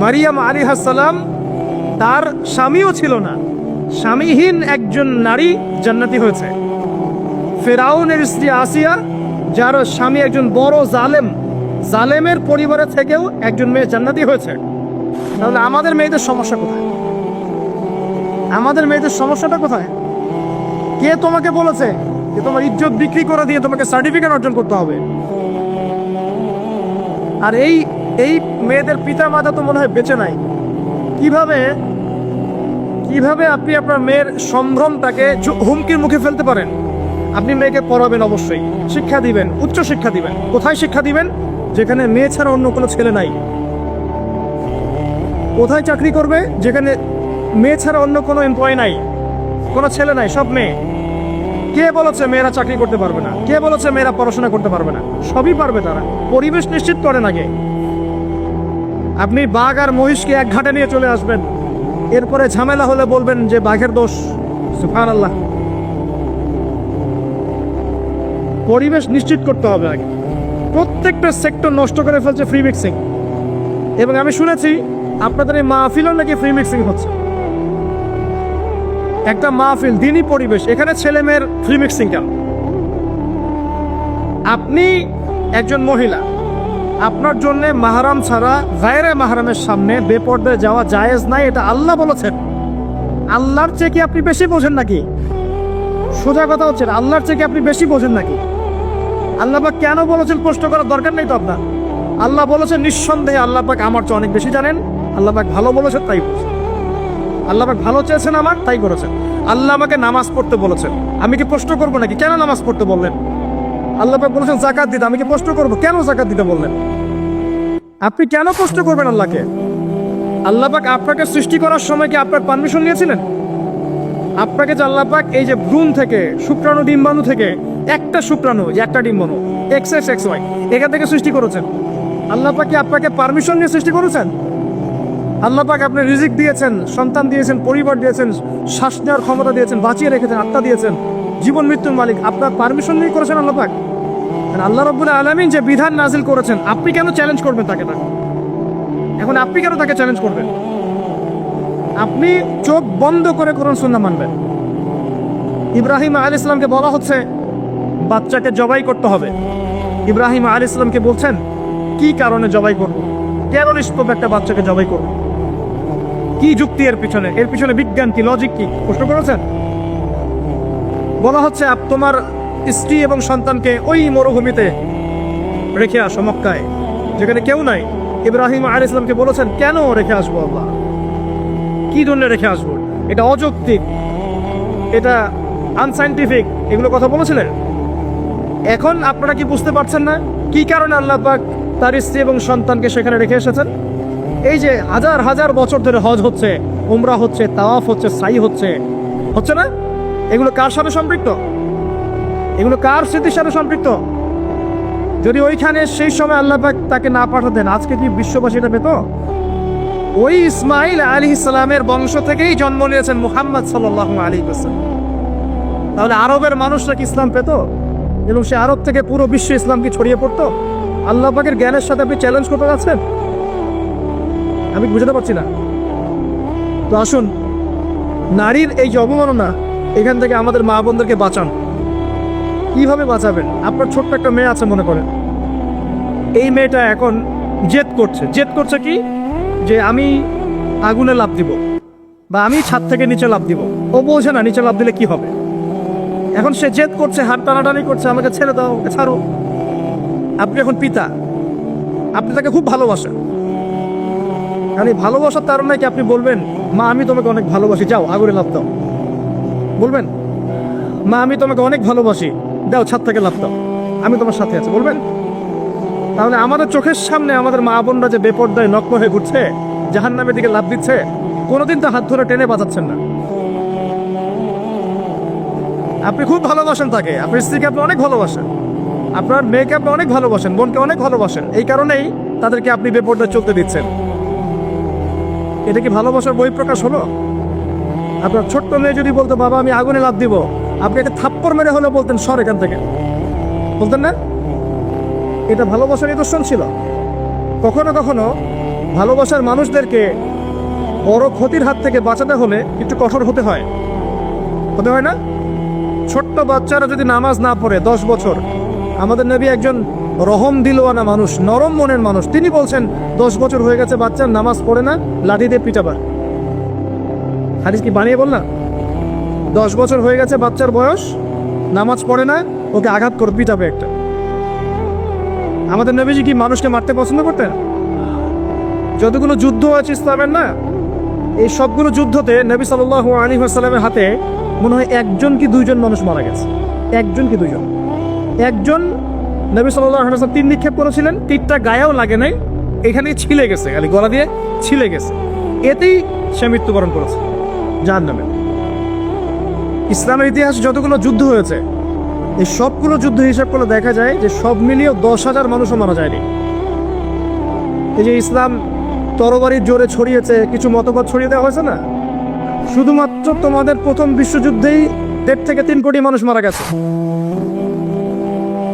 মারিয়াম আলাইহিস সালাম, তার স্বামীও ছিল না, স্বামীহীন একজন নারী জান্নাতি হয়েছে। ফেরাউনের স্ত্রী আসিয়া, যার স্বামী একজন বড় জালেমের পরিবারে থেকেও একজন মেয়ে জান্নাতি হয়েছে। তাহলে আমাদের মেয়েদের সমস্যা কোথায়? আমাদের মেয়েদের সমস্যাটা কোথায়? কে তোমাকে বলেছে যে তোমার ইজ্জত বিক্রি করে দিয়ে তোমাকে সার্টিফিকেট অর্জন করতে হবে? আর এই মেয়েদের পিতা মাতা তো মনে হয় বেঁচে নাই। কিভাবে আপনি আপনার মেয়ের সম্ভ্রমটাকে হুমকির মুখে ফেলতে পারেন? আপনি মেয়েকে পড়াবেন, অবশ্যই শিক্ষা দিবেন, উচ্চ শিক্ষা দিবেন। কোথায় শিক্ষা দিবেন? যেখানে মেয়ে ছাড়া অন্য কোনো ছেলে নাই। কোথায় চাকরি করবে? যেখানে মেয়ে ছাড়া অন্য কোনো এমপ্লয় নাই, কোনো ছেলে নাই, সব মেয়ে। কে বলেছে মেয়েরা চাকরি করতে পারবে না? কে বলেছে মেয়েরা পড়াশোনা করতে পারবে না? সবই পারবে তারা। পরিবেশ নিশ্চিত করেন আগে। আপনি বাঘ আর মহিষকে এক ঘাটে নিয়ে চলে আসবেন, এরপরে ঝামেলা হলে বলবেন যে বাঘের দোষ। সুবহানাল্লাহ। পরিবেশ নিশ্চিত করতে হবে আগে। প্রত্যেকটা সেক্টর নষ্ট করে ফেলছে ফ্রি মিক্সিং। এবং আমি শুনেছি আপনাদের এই মাহফিলও নাকি ফ্রি মিক্সিং হচ্ছে। একটা মাহফিল, দিনই পরিবেশ, এখানে ছেলে মেয়ের ফ্রি মিক্সিং কেন? আপনি একজন মহিলা, আপনার জন্য মাহরাম ছাড়া গায়রে মাহরামের সামনে বেপর্দায় যাওয়া জায়েজ নাই, এটা আল্লাহ বলেছেন। আল্লাহর চেয়ে কি আপনি বেশি বোঝেন নাকি? সোজা কথা হচ্ছে, আল্লাহর চেয়ে কি আপনি বেশি বোঝেন নাকি? আল্লাহ পাক কেন বলেছেন প্রশ্ন করার দরকার নেই তো আপনার। আল্লাহ বলেছেন, নিঃসন্দেহে আল্লাহ পাক আমার চেয়ে অনেক বেশি জানেন। আল্লাহ পাক ভালো বলেছেন, তাই বলেছেন। আল্লাহ পাক ভালো চেয়েছেন আমার, তাই করেছেন। আল্লাহ আমাকে নামাজ পড়তে বলেছেন, আমি কি প্রশ্ন করবো নাকি কেন নামাজ পড়তে বললেন? আল্লাহ পাক বলেছেন যাকাত দিতে, আমি কি প্রশ্ন করবো কেন যাকাত দিতে বললেন? আপনি কেন প্রশ্ন করবেন আল্লাহকে? আল্লাহ পাক আপনাকে সৃষ্টি করার সময় কি আপনার পারমিশন নিয়েছিলেন? আপনাকে যে আল্লাহ পাক এই যে ভ্রূণ থেকে শুক্রাণু ডিম্বাণু থেকে একটা শুক্রাণু, যে একটা ডিম্বাণু XXXY এখান থেকে সৃষ্টি করেছেন, আল্লাহ পাক কি আপনাকে পারমিশন নিয়ে সৃষ্টি করেছেন? আল্লাহ পাক আপনি রিজিক দিয়েছেন, সন্তান দিয়েছেন, পরিবার দিয়েছেন, শ্বাস নেওয়ার ক্ষমতা দিয়েছেন, বাঁচিয়ে রেখেছেন, আত্মা দিয়েছেন, জীবন মৃত্যুর মালিক আপনার পারমিশন নিয়ে করেছেন আল্লাহ পাক। আল্লাহ রাব্বুল আলামিন যে বিধান নাজিল করেছেন, আপনি কেন চ্যালেঞ্জ করবেন তাকে? এখন আপনি কেন তাকে চ্যালেঞ্জ করবেন? আপনি চোখ বন্ধ করে কোরআন সুন্নাহ মানবেন। ইব্রাহিম আলাইহিস সালামকে বলা হচ্ছে বাচ্চাকে জবাই করতে হবে। ইব্রাহিম আলাইহিস সালামকে বলছেন কি কারণে জবাই করব, কেন নিষ্পাপ একটা বাচ্চাকে জবাই করব, কি যুক্তি এর পিছনে? এর পিছনে বিজ্ঞান কি, লজিক কি? প্রশ্ন করেছেন? বলা হচ্ছে তোমার স্ত্রী এবং সন্তানকে ওই মরুভূমিতে রেখে আসো, মক্কায়, যেখানে কেউ নাই। ইব্রাহিম আলাইহিস সালামকে বলেছেন কেন রেখে আসবো আল্লাহ, কি জন্য রেখে আসবো? এটা অযৌক্তিক, এটা আনসাইন্টিফিক, এগুলো কথা বলেছিলেন। এখন আপনারা কি বুঝতে পারছেন না কি কারণে আল্লাহ পাক তার স্ত্রী এবং সন্তানকে সেখানে রেখে এসেছেন? এই যে হাজার হাজার বছর ধরে হজ হচ্ছে, উমরা হচ্ছে, তাওয়াফ হচ্ছে, সাই হচ্ছে, হচ্ছে না? এগুলো কার সাথে সম্পৃক্ত? এগুলো কার স্মৃতির সাথে সম্পৃক্ত? যদি ওইখানে সেই সময় আল্লাহ পাক তাকে না পাঠাতেন, আজকে কি বিশ্ববাসী এটা পেত? ওই ইসমাইল আলাইহিস সালামের বংশ থেকেই জন্ম নিয়েছেন মুহাম্মদ সাল্লাল্লাহু আলাইহি ওয়াসাল্লাম। তাহলে আরবের মানুষরা কি ইসলাম পেত? এবং সে আরব থেকে পুরো বিশ্ব ইসলাম কি ছড়িয়ে পড়তো? আল্লাহ পাকের জ্ঞানের সাথে আপনি চ্যালেঞ্জ করতে যাচ্ছেন? আমি বুঝতে পারছি না। তো আসুন, নারীর এই যে অবমাননা, এখান থেকে আমাদের মা বোনদেরকে বাঁচান। কিভাবে বাঁচাবেন? আপনার ছোট্ট একটা মেয়ে আছে মনে করেন, এই মেয়েটা এখন জেদ করছে কি যে আমি আগুনে লাফ দিব বা আমি ছাদ থেকে নিচে লাফ দিব। ও বোঝে না নিচে লাফ দিলে কি হবে। এখন সে জেদ করছে, হাত টানাটানি করছে, আমাকে ছেড়ে দাও, ওকে ছাড়ো। আপনি এখন পিতা, আপনি তাকে খুব ভালোবাসেন। আর এই ভালোবাসার কারণ নাকি আপনি বলবেন মা আমি তোমাকে অনেক ভালোবাসি, যাও আগুনে লাফ দাও? বলবেন মা আমি তোমাকে অনেক ভালোবাসি, দাও ছাদ থেকে লাফ দাও, আমি তোমার সাথে আছি, বলবেন? তাহলে আমাদের চোখের সামনে আমাদের মা বোনরা যে বেপরদায় নগ্ন হয়ে ঘুরছে, জাহান্নামের দিকে লাফ দিচ্ছে, কোনোদিন তো হাত ধরে টেনে বাঁচাচ্ছেন না। আপনি খুব ভালোবাসেন তাকে, আপনার স্ত্রীকে আপনি অনেক ভালোবাসেন, আপনার মেয়েকে আপনি অনেক ভালোবাসেন, বোনকে অনেক ভালোবাসেন, এই কারণেই তাদেরকে আপনি বেপরদায় চলতে দিচ্ছেন। এটা কি ভালোবাসার বহিঃপ্রকাশ হলো? আপনার ছোট্ট মেয়ে যদি বলতো বাবা আমি আগুনে লাফ দিব, আপনি একটা থাপ্পড় মেরে হলেও বলতেন সর এখান থেকে, বলতেন না? এটা ভালোবাসার নিদর্শন ছিল। কখনো কখনো ভালোবাসার মানুষদেরকে বড় ক্ষতির হাত থেকে বাঁচাতে হলে একটু কঠোর হতে হয় না? ছোট্ট বাচ্চারা যদি নামাজ না পড়ে 10 বছর, আমাদের নবী একজন রহম দিলওয়ানা মানুষ, নরম মনের মানুষ, তিনি বলছেন 10 বছর হয়ে গেছে বাচ্চার নামাজ পড়ে না, লাঠি দিয়ে পিটাবার। হাদিস কি বানিয়ে বললাম? 10 বছর হয়ে গেছে বাচ্চার বয়স, নামাজ পড়ে না, ওকে আঘাত করে পিটাবে একটা। আমাদের নবীজি কি মানুষকে মারতে পছন্দ করতেন? যতগুলো যুদ্ধ হয়েছে ইসলামের না, এই সবগুলো যুদ্ধতে নবী সাল্লাল্লাহু আলাইহি ওয়াসাল্লামের হাতে মনে হয় 1জন কি 2জন মানুষ মারা গেছে। 1জন কি 2জন? একজন নবী সাল্লাল্লাহু আলাইহি ওয়াসাল্লাম তীর নিক্ষেপ করেছিলেন, তীরটা গায়েও লাগে নাই, এখানেই ছিলে গেছে, খালি গলা দিয়ে ছিলে গেছে, এতেই সে মৃত্যুবরণ করেছে জাহান্নামে। ইসলামের ইতিহাস যতগুলো যুদ্ধ হয়েছে, এই সবগুলো যুদ্ধ হিসাব করলে দেখা যায় যে সব মিলিয়ে 10,000 মানুষও মারা যায়নি। এই যে ইসলাম তরবারির জোরে ছড়িয়েছে, কিছু মতবাদ ছড়িয়ে দেওয়া হয়েছে না, শুধুমাত্র তোমাদের প্রথম বিশ্বযুদ্ধেই 1.5 থেকে 3 কোটি মানুষ মারা গেছে।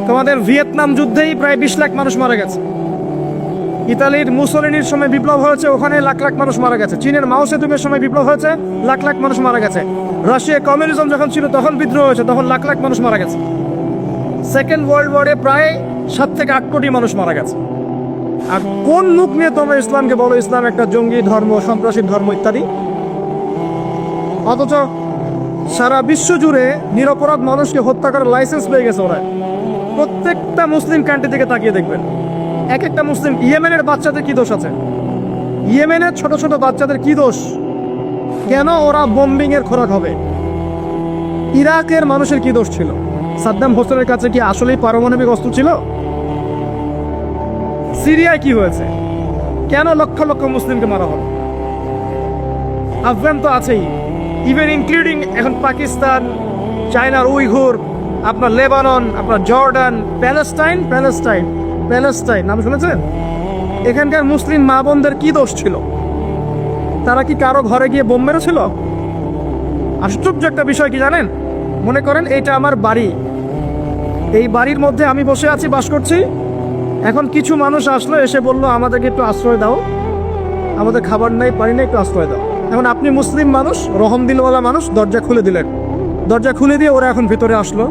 তোমাদের ভিয়েতনাম যুদ্ধেই প্রায় 20 লাখ মানুষ মারা গেছে। ইতালির মুসোলিনির সময় বিপ্লব হয়েছে, ওখানে লাখ লাখ মানুষ মারা গেছে। চীনের মাও সেতুংয়ের সময় বিপ্লব হয়েছে, লাখ লাখ মানুষ মারা গেছে। রাশিয়া কমিউনিজম যখন ছিল তখন বিদ্রোহ হয়েছে, তখন লাখ লাখ মানুষ মারা গেছে। সেকেন্ড ওয়ার্ল্ড ওয়ারে প্রায় 7 থেকে 8 কোটি মানুষ মারা গেছে। আর কোন মুখ নিয়ে তোমরা ইসলামকে বলো ইসলাম একটা জঙ্গি ধর্ম, সন্ত্রাসী ধর্ম ইত্যাদি? অথচ সারা বিশ্ব জুড়ে নিরপরাধ মানুষকে হত্যা করার লাইসেন্স পেয়ে গেছে ওরা। প্রত্যেকটা মুসলিম কান্ট্রি থেকে তাকিয়ে দেখবেন, এক একটা মুসলিম। ইয়েমেনের বাচ্চাদের কি দোষ আছে? ইয়েমেনের ছোট ছোট বাচ্চাদের কি দোষ? কেন ওরা বোম্বিং এর খোরাক হবে? ইরাকের মানুষের কি দোষ ছিল? সাদ্দাম হোসেনের কাছে কি আসলেই পারমাণবিক অস্ত্র ছিল? সিরিয়ায় কি হয়েছে? কেন লক্ষ লক্ষ মুসলিমকে মারা হলো? আফগান তো আছেই, ইভেন ইনক্লুডিং এখন পাকিস্তান, চায়নার উইঘুর, আপনার লেবানন, আপনার জর্ডান, প্যালেস্টাইন নাম শুনেছেন? এখানকার মুসলিম মা বোনদের কি দোষ ছিল? তারা কি কারো ঘরে গিয়ে বোম মেরেছিল? আশ্চর্য একটা বিষয় কি জানেন? মনে করেন এইটা আমার বাড়ি, এই বাড়ির মধ্যে আমি বসে আছি, বাস করছি। এখন কিছু মানুষ আসলো, এসে বলল আমাদেরকে একটু আশ্রয় দাও, আমাদের খাবার নাই, পানি নেই, একটু আশ্রয় দাও। এখন আপনি মুসলিম মানুষ, রহম দিলওয়ালা মানুষ, দরজা খুলে দিলেন। দরজা খুলে দিয়ে ওরা এখন ভিতরে আসলো,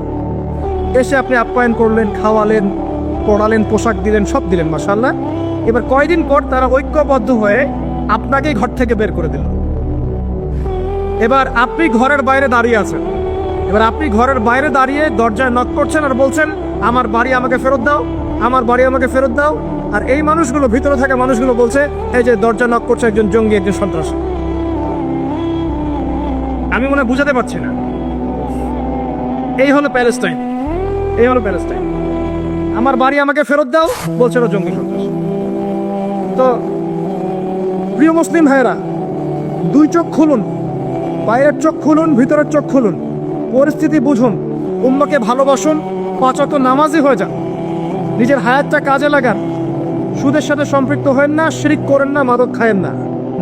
এসে আপনি আপ্যায়ন করলেন, খাওয়ালেন, পড়ালেন, পোশাক দিলেন, সব দিলেন, মাশাআল্লাহ। এবার কয়দিন পর তারা ঐক্যবদ্ধ হয়ে আপনাকেই ঘর থেকে বের করে দিল। এবার আপনি ঘরের বাইরে দাঁড়িয়ে আছেন, এবার আপনি ঘরের বাইরে দাঁড়িয়ে দরজায় নক করছেন আর বলছেন আমার বাড়ি আমাকে ফেরত দাও, আমার বাড়ি আমাকে ফেরত দাও। আর এই মানুষগুলো, ভিতরে থাকা মানুষগুলো বলছে এই যে দরজা নক করছে একজন জঙ্গি, একজন সন্ত্রাসী। আমি মনে হয় বুঝাতে পারছি না। এই হলো প্যালেস্টাইন, এই হলো প্যালেস্টাইন। আমার বাড়ি আমাকে ফেরত দাও বলছে ওরা জঙ্গি, সন্ত্রাসী। তো প্রিয় মুসলিম ভাইয়েরা, দুই চোখ খুলুন, বাইরের চোখ খুলুন, ভিতরের চোখ খুলুন, পরিস্থিতি বুঝুন, উম্মাকে ভালোবাসুন, 5 ওয়াক্ত নামাজি হয়ে যান, নিজের হায়াতটা কাজে লাগান, সুদের সাথে সম্পৃক্ত হয়েন না, শিরক করেন না, মাদক খায়েন না,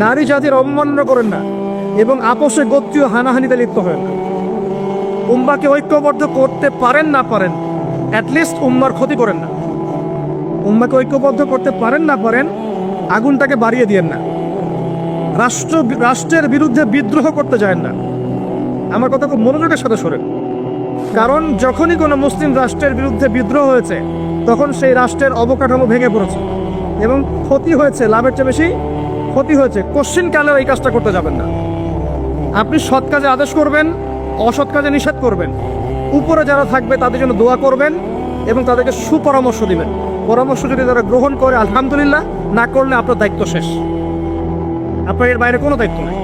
নারী জাতির অবমাননা করেন না, এবং আপোষে গোত্রীয় হানাহানিতে লিপ্ত হয়েন না। উম্মাকে ঐক্যবদ্ধ করতে পারেন না পারেন, অ্যাটলিস্ট উম্মার ক্ষতি করেন না। উম্মাকে ঐক্যবদ্ধ করতে পারেন না পারেন, আগুনটাকে বাড়িয়ে দিয়েন না। রাষ্ট্রের বিরুদ্ধে বিদ্রোহ করতে যায় না। আমার কথা খুব মনোযোগের সাথে শোনেন, কারণ যখনই কোনো মুসলিম রাষ্ট্রের বিরুদ্ধে বিদ্রোহ হয়েছে তখন সেই রাষ্ট্রের অবকাঠামো ভেঙে পড়েছে এবং ক্ষতি হয়েছে, লাভের চেয়ে বেশি ক্ষতি হয়েছে। কোশ্চিনকালেও এই কাজটা করতে যাবেন না। আপনি সৎ কাজে আদেশ করবেন, অসৎ কাজে নিষেধ করবেন। উপরে যারা থাকবে তাদের জন্য দোয়া করবেন এবং তাদেরকে সুপরামর্শ দিবেন। পরামর্শ যদি তারা গ্রহণ করে আলহামদুলিল্লাহ, না করলে আপনার দায়িত্ব শেষ, আপনার এর বাইরে কোনো দায়িত্ব নেই।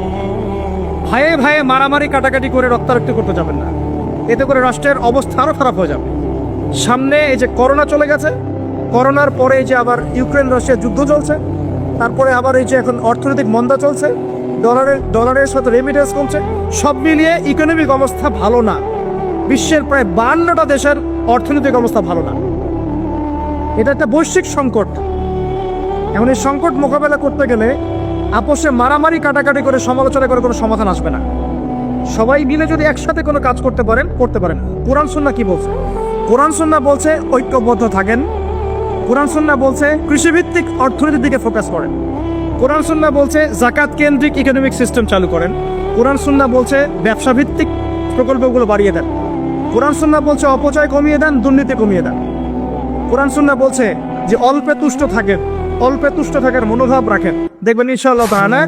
ভাইয়ে ভাইয়ে মারামারি কাটাকাটি করে রক্তারক্তি করতে যাবেন না, এতে করে রাষ্ট্রের অবস্থা আরও খারাপ হয়ে যাবে। সামনে এই যে করোনা চলে গেছে, করোনার পরে এই যে আবার ইউক্রেন রাশিয়া যুদ্ধ চলছে, তারপরে আবার এই যে এখন অর্থনৈতিক মন্দা চলছে, ডলারের সাথে রেমিটেন্স কমছে, সব মিলিয়ে ইকোনমিক অবস্থা ভালো না। বিশ্বের প্রায় 52টা দেশের অর্থনৈতিক অবস্থা ভালো না। এটা একটা বৈশ্বিক সংকট। এখন এই সংকট মোকাবেলা করতে গেলে আপোষে মারামারি কাটাকাটি করে সমালোচনা করে কোনো সমাধান আসবে না। সবাই মিলে যদি একসাথে কোনো কাজ করতে পারেন, করতে পারেন। কোরআন সুন্নাহ কি বলছে? কোরআন সুন্নাহ বলছে ঐক্যবদ্ধ থাকেন। কোরআন সুন্নাহ বলছে কৃষিভিত্তিক অর্থনীতির দিকে ফোকাস করেন। কোরআন সুন্নাহ বলছে জাকাত কেন্দ্রিক ইকোনমিক সিস্টেম চালু করেন। কোরআন সুন্নাহ বলছে ব্যবসা ভিত্তিক প্রকল্পগুলো বাড়িয়ে দেন। কোরআন সুন্নাহ বলছে অপচয় কমিয়ে দেন, দুর্নীতি কমিয়ে দেন। কোরআন সুন্নাহ বলছে যে অল্পে তুষ্ট থাকেন, অল্পে তুষ্ট থাকার মনোভাব রাখেন। দেখবেন ইনশাআল্লাহ তাআলা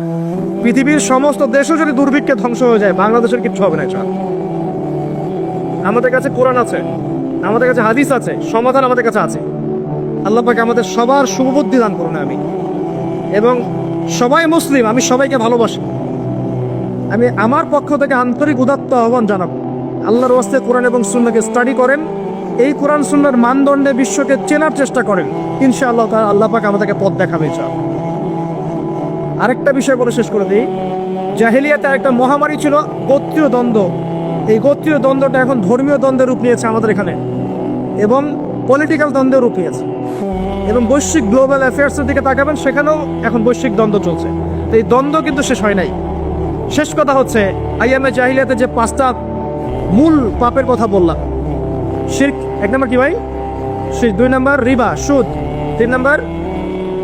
পৃথিবীর সমস্ত দেশও যদি দুর্ভিক্ষে ধ্বংস হয়ে যায়, বাংলাদেশের কিচ্ছু হবে না। আমাদের কাছে কোরআন আছে, আমাদের কাছে হাদিস আছে, সমাধান আমাদের কাছে আছে। আল্লাহ পাক আমাদের সবার শুভবুদ্ধি দান করুন। আমি এবং সবাই মুসলিম, আমি সবাইকে ভালোবাসি। আমি আমার পক্ষ থেকে আন্তরিক উদাত্ত আহ্বান জানাবো, আল্লাহর ওয়াস্তে কোরআন এবং সুন্নাহকে স্টাডি করেন, এই কোরআন সুন্নাহর মানদণ্ডে বিশ্বকে চেনার চেষ্টা করেন। ইনশাআল্লাহ তাআলা আল্লাহ পাক আমাদেরকে পথ দেখাবে ইনশাআল্লাহ। আরেকটা বিষয় বলে শেষ করে দিই, জাহেলিয়াতে একটা মহামারী ছিল গোত্রীয় দ্বন্দ্ব। এই গোত্রীয় দ্বন্দ্বটা এখন ধর্মীয় দ্বন্দ্বের রূপ নিয়েছে আমাদের এখানে, এবং পলিটিক্যাল দ্বন্দ্বের রূপ নিয়েছে। এবং বৈশ্বিক গ্লোবাল অ্যাফেয়ার্সের দিকে তাকাবেন, সেখানেও এখন বৈশ্বিক দ্বন্দ্ব চলছে। তো এই দ্বন্দ্ব কিন্তু শেষ হয় নাই। শেষ কথা হচ্ছে, আইয়ামে জাহিলিয়াতে যে 5টা মূল পাপের কথা বললাম, শিরক 1 নম্বর কি ভাই? 2 নম্বর রিবা, সুদ। 3 নম্বর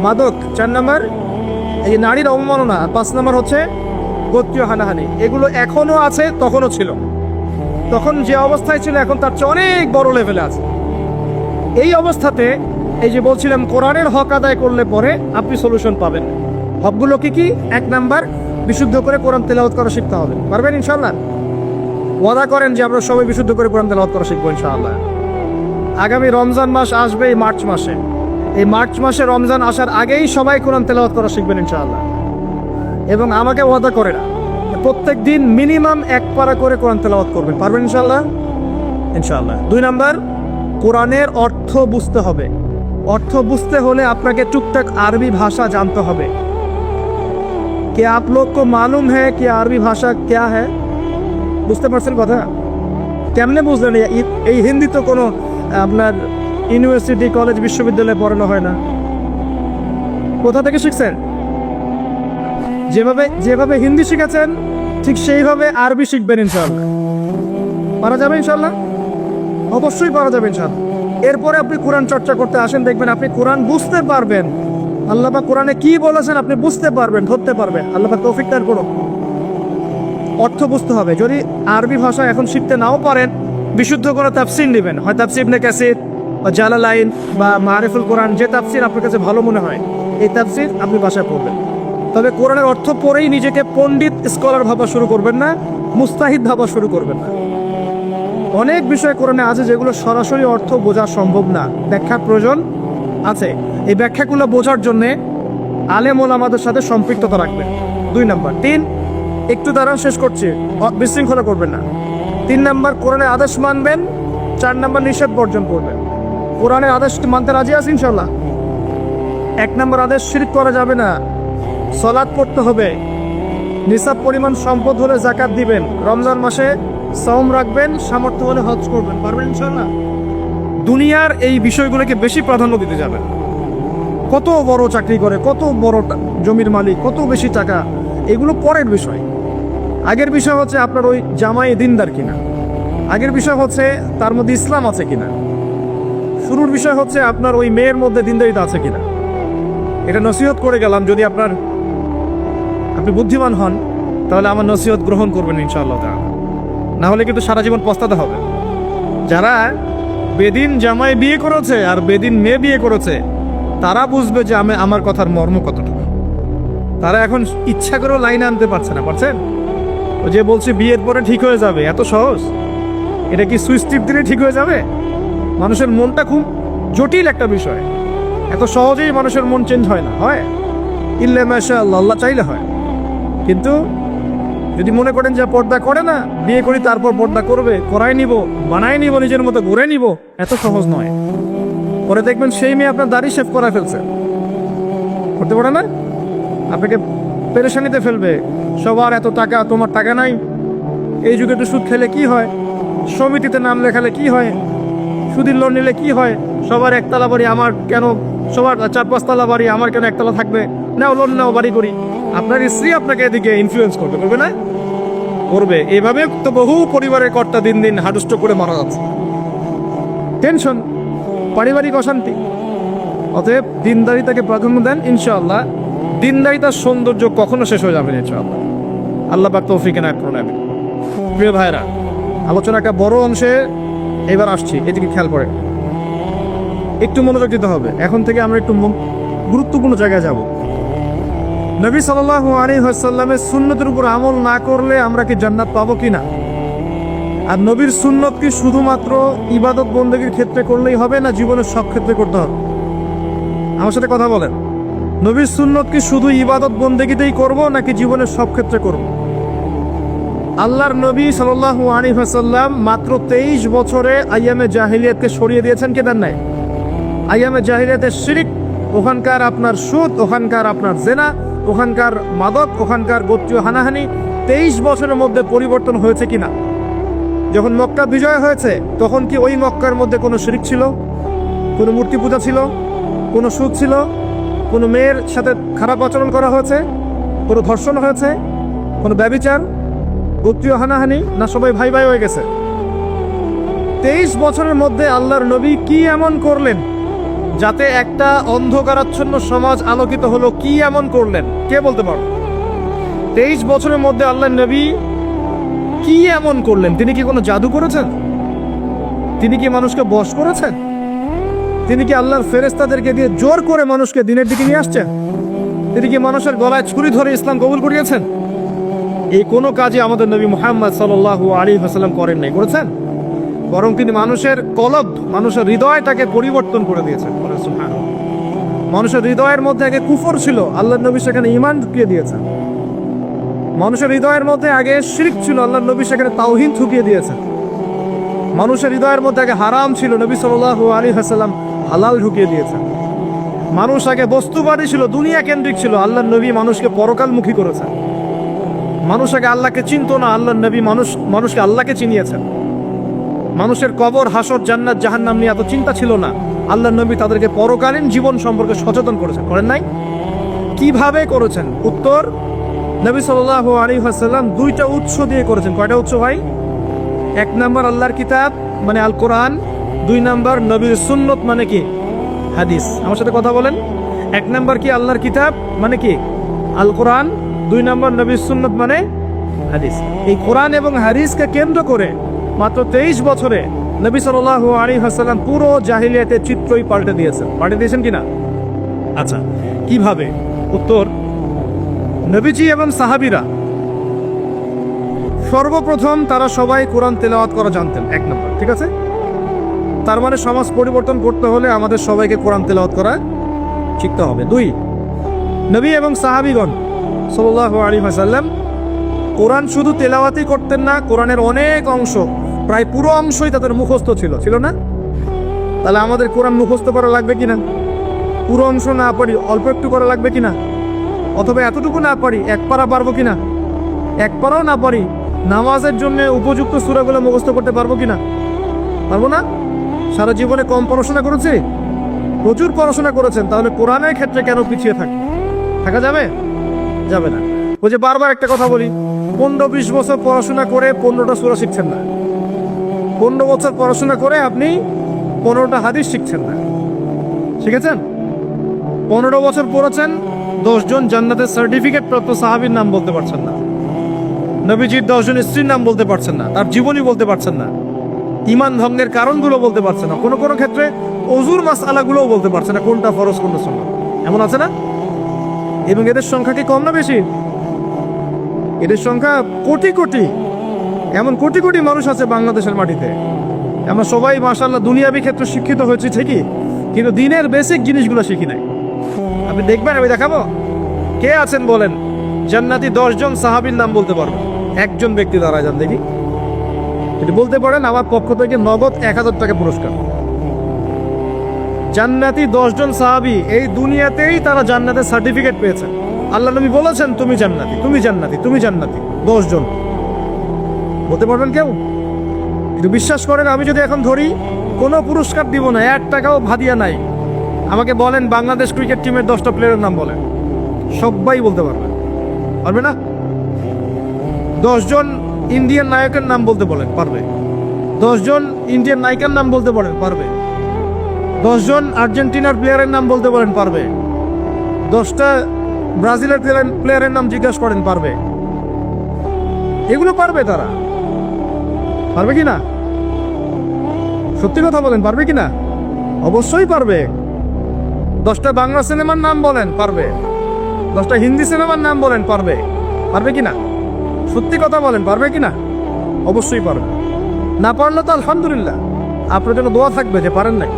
মাদক। 4 নম্বর এই নারীর অবমাননা। 5 নম্বর হচ্ছে গোত্রীয় হানাহানি। এগুলো এখনো আছে, তখনও ছিল। তখন যে অবস্থায় ছিল এখন তার চেয়ে অনেক বড় লেভেলে আছে। এই অবস্থাতে এই যে বলছিলাম, কোরআনের হক আদায় করলে পরে আপনি সলিউশন পাবেন। হকগুলো কি কি? 1 নাম্বার, বিশুদ্ধ করে কোরআন তেলাওয়াত করা শিখতে হবে। পারবেন ইনশাআল্লাহ? ওয়াদা করেন যে আমরা সবাই বিশুদ্ধ করে কোরআন তেলাওয়াত করা শিখবো ইনশাআল্লাহ। আগামী রমজান মাস আসবে এই মার্চ মাসে, এই মার্চ মাসে রমজান আসার আগেই সবাই কোরআন তেলাওয়াত করা শিখবেন ইনশাআল্লাহ। এবং আমাকে ওয়াদা করে না, প্রত্যেক দিন মিনিমাম 1 পারা করে কোরআন তেলাওয়াত করবেন। পারবেন ইনশাআল্লাহ? ইনশাআল্লাহ। 2 নাম্বার, কোরআনের অর্থ বুঝতে হবে। অর্থ বুঝতে হলে আপনাকে টুকটাক আরবি ভাষা জানতে হবে। क्या आप लोग को मालूम है कि अरबी भाषा क्या है? বুঝতে পারছেন কথা? কেমনে বুঝলেন? এই হিন্দি তো কোনো আপনার ইউনিভার্সিটি, কলেজ, বিশ্ববিদ্যালয়ে পড়ানো হয় না। কোথা থেকে শিখছেন? যেভাবে যেভাবে হিন্দি শিখেছেন ঠিক সেইভাবে আরবি শিখবেন ইনশাআল্লাহ। পারা যাবে ইনশাআল্লাহ? অবশ্যই পারা যাবে ইনশাআল্লাহ। এরপরে আপনি কোরআন চর্চা করতে আসেন, দেখবেন আপনি কোরআন বুঝতে পারবেন। আল্লাহ পাক কোরআনে কি বলেছেন আপনি বুঝতে পারবেন, ধরতে পারবেন। আল্লাহ পাক তৌফিক দান করুন। অর্থ বুঝতে হবে। যদি আরবি ভাষা এখন শিখতে নাও পারেন, বিশুদ্ধ কোনো তাফসির নেবেন, হয় তাফসির ইবনে কাসির বা জালালাইন বা মারিফুল কোরআন, যে তাফসির আপনার কাছে ভালো মনে হয় এই তাফসির আপনি ভাষায় পড়বেন। তবে কোরআনের অর্থ পড়েই নিজেকে পণ্ডিত স্কলার ভাবা শুরু করবেন না, মুস্তাহিদ ভাবা শুরু করবেন না। অনেক বিষয় কোরআনে আছে যেগুলো সরাসরি অর্থ বোঝা সম্ভব না, ব্যাখ্যার প্রয়োজন আছে। এই ব্যাখ্যাগুলো বোঝার জন্যে আলেম ওলামাদের সাথে সম্পৃক্ততা রাখবেন। 2 নাম্বার। 3, একটু দ্বারা শেষ করছি, বিশৃঙ্খলা করবেন না। 3 নাম্বার, কোরআনের আদেশ মানবেন। 4 নাম্বার, নিষেধ বর্জন করবেন। কোরআনের আদেশ মানতে রাজি আছেন ইনশাল্লাহ? 1 নাম্বার আদেশ, শিরক করা যাবে না, সালাত পড়তে হবে, নিসাব পরিমাণ সম্পদ হলে যাকাত দিবেন, রমজান মাসে সওম রাখবেন, সামর্থ্য হলে হজ করবেন। পারবেন ইনশাল্লাহ? দুনিয়ার এই বিষয়গুলোকে বেশি প্রাধান্য দিতে যাবেন। কত বড় চাকরি করে, কত বড় জমির মালিক, কত বেশি টাকা, এগুলো পরের বিষয়। আগের বিষয় হচ্ছে আপনার ওই জামাই দিনদার কিনা, আগের বিষয় হচ্ছে তার মধ্যে ইসলাম আছে কিনা, শুরুর বিষয় হচ্ছে আপনার ওই মেয়ের মধ্যে দিনদারিতা আছে কিনা। এটা নসিহত করে গেলাম। যদি আপনি বুদ্ধিমান হন তাহলে আমার নসিহত গ্রহণ করবেন ইনশাআল্লাহ। না হলে কিন্তু সারা জীবন পস্তাতে হবে। যারা বেদিন জামাই বিয়ে করেছে আর বেদিন মেয়ে বিয়ে করেছে তারা বুঝবে যে আমার কথার মর্ম কতটুকু। তারা এখন ইচ্ছা করেও লাইন আনতে পারছে না। পারছেন? ও যে বলছে বিয়ের পরে ঠিক হয়ে যাবে, এত সহজ? এটা কি সুইচ টিপ দিলে ঠিক হয়ে যাবে? মানুষের মনটা খুব জটিল একটা বিষয়। এত সহজেই মানুষের মন চেঞ্জ হয় না। হয় ইল্লা মাশাআল্লাহ, আল্লাহ চাইলে হয়। কিন্তু যদি মনে করেন যে পর্দা করে না, বিয়ে করি তারপর পর্দা করবে, করাই নিব, বানাই নিব, নিজের মতো ঘুরে নিব, এত সহজ নয়। পরে দেখবেন সেই মেয়ে আপনার দাড়ি শেভ করা ফেলছে, করতে পারে না, আপনাকে পেরেশানিতে ফেলবে। সবার এত টাকা, তোমার টাকা নাই। এই যুগে তো সুদ খেলে কি হয়, সমিতিতে নাম লেখালে কি হয়, সুদের লোন নিলে কি হয়, সবার একতলা বাড়ি, আমার কেন, সবার 4-5 তলা বাড়ি, আমার কেন একতলা থাকবে, নাও লোন নাও, বাড়ি করি। আপনার স্ত্রী আপনাকে এদিকে ইনফ্লুয়েন্স করবে না? করবে। এভাবে তো বহু পরিবারের কর্তা দিন দিন হার্টস্ট্রোক করে মারা যাচ্ছে। টেনশন, পারিবারিক অশান্তি। অতএব দিনদারিতাকে প্রাধান্য দেন ইনশাআল্লাহ। দিনদারিতার সৌন্দর্য কখনো শেষ হয়ে যাবে না ইনশাআল্লাহ। আল্লাহ পাক তৌফিক এনায়েত করুন। প্রিয় ভাইরা, আলোচনা একটা বড় অংশে এবার আসছি, এদিকে খেয়াল করে একটু মনোযোগ দিতে হবে। এখন থেকে আমরা একটু গুরুত্বপূর্ণ জায়গায় যাব। নবী সাল্লাল্লাহু আলাইহি ওয়াসাল্লামের সুন্নতের উপর আমল না করলে আমরা কি জান্নাত পাবো কিনা? আর নবীর সুন্নত কি শুধুমাত্র ইবাদত বন্দেগীর ক্ষেত্রে করলেই হবে, না জীবনের সব ক্ষেত্রে করতে হবে? আমার সাথে কথা বলেন। নবীর সুন্নত কি শুধু ইবাদত বন্দেগীতেই করব, নাকি জীবনের সব ক্ষেত্রে করব? আল্লাহর নবী সাল্লাল্লাহু আলাইহি ওয়াসাল্লাম মাত্র 23 বছরে আইয়ামে জাহিলিয়াতকে সরিয়ে দিয়েছেন, কে দেন নাই? আইয়ামে জাহিলিয়াতের শিরক, ওখানকার আপনার সুদ, ওখানকার আপনার জেনা, ওখানকার মাদক, ওখানকার গোত্রীয় হানাহানি 23 বছরের মধ্যে পরিবর্তন হয়েছে কিনা? যখন মক্কা বিজয় হয়েছে তখন কি ওই মক্কার মধ্যে কোনো শিরক ছিল, কোনো মূর্তি পূজা ছিল, কোনো সুদ ছিল, কোনো মেয়ের সাথে খারাপ আচরণ করা হয়েছে, কোনো ধর্ষণ হয়েছে, কোনো ব্যভিচার, গোত্রীয় হানাহানি, না সবাই ভাই ভাই হয়ে গেছে? 23 বছরের মধ্যে আল্লাহর নবী কি এমন করলেন যাতে একটা অন্ধকারাচ্ছন্ন সমাজ আলোকিত হলো? কি এমন করলেন, কে বলতে পারো? 23 বছরের মধ্যে আল্লাহর নবী কি এমন করলেন? তিনি কি কোনো জাদু করেছেন? তিনি কি মানুষকে বশ করেছেন? তিনি কি আল্লাহর ফেরেশতাদেরকে দিয়ে জোর করে মানুষকে দিনের দিকে নিয়ে আসছেন? তিনি কি মানুষের গলায় ছুরি ধরে ইসলাম কবুল করিয়েছেন? এই কোনো কাজে আমাদের নবী মুহাম্মদ সাল্লাল্লাহু আলাইহি ওয়াসাল্লাম করেন নাই, করেছেন? বরং তিনি মানুষের কলব, মানুষের হৃদয়টাকে পরিবর্তন করে দিয়েছেন। সুবহানাল্লাহ। মানুষের হৃদয়ের মধ্যে আগে কুফর ছিল, আল্লাহর নবী সেখানে ঈমান ঢুকিয়ে দিয়েছেন। মানুষের হৃদয়ের মধ্যে আগে শিরক ছিল, আল্লাহর নবী সেখানে তাওহীদ ঢুকিয়ে দিয়েছেন। মানুষের হৃদয়ের মধ্যে আগে হারাম ছিল, নবী সাল্লাল্লাহু আলাইহি ওয়াসাল্লাম হালাল ঢুকিয়ে দিয়েছেন। মানুষ আগে বস্তুবাদী ছিল, দুনিয়া কেন্দ্রিক ছিল, আল্লাহর নবী মানুষকে পরকালমুখী করেছেন। মানুষ আগে আল্লাহকে চিনতো না, আল্লাহর নবী মানুষকে আল্লাহকে চিনিয়েছেন। মানুষের কবর, হাসর, জান্নাত, জাহান্নাম নিয়ে এত চিন্তা ছিল না, আল্লাহর নবী তাদেরকে পরকালীন জীবন সম্পর্কে সচেতন করেছেন। করেন নাই? কিভাবে করেছেন? উত্তর, নবী সাল্লাল্লাহু আলাইহি ওয়াসাল্লাম দুইটা উৎস দিয়ে করেছেন। কয়টা উৎস ভাই? এক নাম্বার আল্লাহর কিতাব মানে আল কোরআন, দুই নাম্বার নবীর সুন্নত মানে কি? হাদিস। আমার সাথে কথা বলেন। এক নাম্বার কি? আল্লাহর কিতাব মানে কি? আল কোরআন। দুই নাম্বার নবীর সুন্নত মানে হাদিস। এই কোরআন এবং হাদিসকে কেন্দ্র করে মাত্র 23 বছরে নবী সাল্লাল্লাহু আলাইহি ওয়াসাল্লাম পুরো জাহিলিয়াতের চিত্রই পাল্টে দিয়েছেন কিনা? আচ্ছা, কিভাবে? উত্তর, নবীজি এবং সাহাবীরা সর্বপ্রথম তারা সবাই কোরআন তেলাওয়াত করা জানতেন, এক নম্বর। ঠিক আছে? তার মানে সমাজ পরিবর্তন করতে হলে আমাদের সবাইকে কোরআন তেলাওয়াত করা শিখতে হবে। দুই, নবী এবং সাহাবীগণ সাল্লাল্লাহু আলাইহি ওয়াসাল্লাম কোরআন শুধু তেলাওয়াতই করতেন না, কোরআনের অনেক অংশ, প্রায় পুরো অংশই তাদের মুখস্থ ছিল না? তাহলে আমাদের কোরআন মুখস্থ করা লাগবে কিনা? পুরো অংশ না পারি, অল্প একটু করা লাগবে কিনা? অথবা এতটুকু না পারি, এক পারা পারবো কিনা? এক পারাও না পারি, নামাজের জন্য উপযুক্ত সূরাগুলো মুখস্থ করতে পারবো কিনা? পারবো না? সারা জীবনে কম পড়াশোনা করেছি? প্রচুর পড়াশোনা করেছেন, তাহলে কোরআনের ক্ষেত্রে কেন পিছিয়ে থাকা যাবে? যাবে না। ওই যে বারবার একটা কথা বলি, 15-20 বছর পড়াশোনা করে 15টা সূরা শিখছেন না। 15 বছর পড়াশোনা করে আপনি 15টা হাদিস শিখছেন না। শিখেছেন? 15 বছর পড়েছেন, 10 জন জান্নাতের সার্টিফিকেট প্রাপ্ত সাহাবীর নাম বলতে পারছেন না, নবীজির 10 জন স্ত্রীর নাম বলতে পারছেন না, তার জীবনী বলতে পারছেন না, ঈমান ভঙ্গের কারণগুলো বলতে পারছেন না, কোনো ক্ষেত্রে ওযুর মাসআলাগুলোও বলতে পারছেন না, কোনটা ফরজ কোনটা সুন্নাত। এমন আছে না? এবং এদের সংখ্যা কি কম না বেশি? এদের সংখ্যা কোটি কোটি। এমন কোটি কোটি মানুষ আছে বাংলাদেশের মাটিতে। আমরা সবাই মাশাআল্লাহ দুনিয়াবি ক্ষেত্রে শিক্ষিত হয়েছি ঠিকই, কিন্তু দিনের বেসিক জিনিসগুলো শিখি নাই। আপনি দেখবেন, আমি দেখাবো। কে আছেন বলেন জান্নাতি 10 জন সাহাবীর নাম বলতে পারবেন? একজন ব্যক্তি দাঁড়ায় যান দেখি, যদি বলতে পারেন আমার পক্ষ থেকে নগদ 1000 টাকা পুরস্কার। জান্নাতি 10 জন সাহাবী, এই দুনিয়াতেই তারা জান্নাতের সার্টিফিকেট পেয়েছেন। আল্লাহ নবী বলেছেন তুমি জান্নাতি, তুমি জান্নাতি, তুমি জান্নাতি। 10 জন বলতে পারবেন কেউ? কিন্তু বিশ্বাস করেন, আমি যদি এখন ধরি কোনো পুরস্কার দিব না, 1 টাকাও ভাদিয়া নাই, আমাকে বলেন বাংলাদেশ ক্রিকেট টিমের 10টা প্লেয়ারের নাম বলেন, সবাই বলতে পারবে না? 10 জন ইন্ডিয়ান নায়কের নাম বলতে বলেন, পারবে? 10 জন ইন্ডিয়ান নায়িকার নাম বলতে বলেন, পারবে? 10 জন আর্জেন্টিনার প্লেয়ারের নাম বলতে বলেন, পারবে? 10টা ব্রাজিলের প্লেয়ারের নাম জিজ্ঞাসা করেন, পারবে? এগুলো পারবে তারা? পারবে কি না? সত্যি কথা বলেন, পারবে কি না? অবশ্যই পারবে। 10টা বাংলা সিনেমার নাম বলেন, পারবে? 10টা হিন্দি সিনেমার নাম বলেন, পারবে? পারবে কি না? সত্যি কথা বলেন, পারবে কি না? অবশ্যই পারবে। না পারলে তো আলহামদুলিল্লাহ, আপনার জন্য দোয়া থাকবে যে পারেন নাই।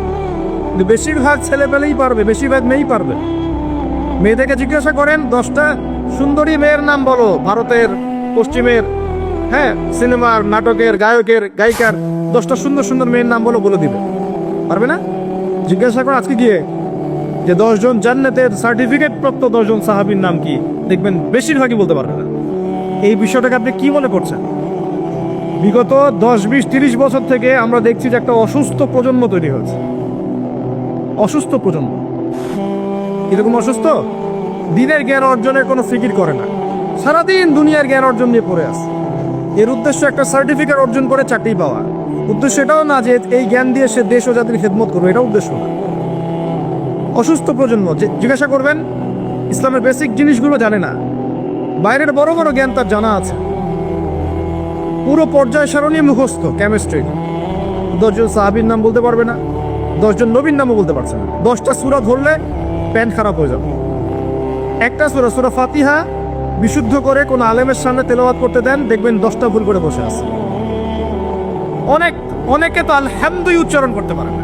কিন্তু বেশিরভাগ ছেলেপেলেই পারবে, বেশিরভাগ মেয়েই পারবে। মেয়েদেরকে জিজ্ঞাসা করেন 10টা সুন্দরী মেয়ের নাম বলো, ভারতের, পশ্চিমের, হ্যাঁ, সিনেমার, নাটকের, গায়কের, গায়িকার 10টা সুন্দর সুন্দর মেয়ের নাম বলে দিবে, পারবে না? জিজ্ঞাসা করো আজকে গিয়ে যে 10 জন জান্নাতের সার্টিফিকেট প্রাপ্ত 10 জন সাহাবীর নাম কি, দেখবেন বেশিরভাগই বলতে পারবে না। এই বিষয়টাকে আপনি কি মনে করছেন? বিগত 10, 20, 30 বছর থেকে আমরা দেখছি যে একটা অসুস্থ প্রজন্ম তৈরি হয়েছে। অসুস্থ প্রজন্ম। এরকম অসুস্থ, দিনের জ্ঞান অর্জনের কোনো ফিকির করে না, সারাদিন দুনিয়ার জ্ঞান অর্জন নিয়ে পড়ে আছে। এর উদ্দেশ্য একটা সার্টিফিকেট অর্জন করে চাকরি পাওয়া। উদ্দেশ্য এটাও না যে এই জ্ঞান দিয়ে সে দেশ ও জাতির খেদমত করবে, এটা উদ্দেশ্য না। অসুস্থ প্রজন্ম। জিজ্ঞাসা করবেন, ইসলামের বেসিক জিনিসগুলো জানে না, বাইরের বড় বড় জ্ঞান তার জানা আছে, পুরো পর্যায় সারণী মুখস্থ, কেমিস্ট্রি। 10 জন সাহাবীর নাম বলতে পারবে না, 10 জন নবীর নামও বলতে পারছে না। 10টা সূরা ধরলে প্যান্ট খারাপ হয়ে যাবে। একটা সূরা ফাতিহা বিশুদ্ধ করে কোন আলেমের সামনে তেলাওয়াত করতে দেন, দেখবেন 10টা ভুল করে বসে আছে। অনেকে তো আলহামদুলিল্লাহ উচ্চারণ করতে পারে না।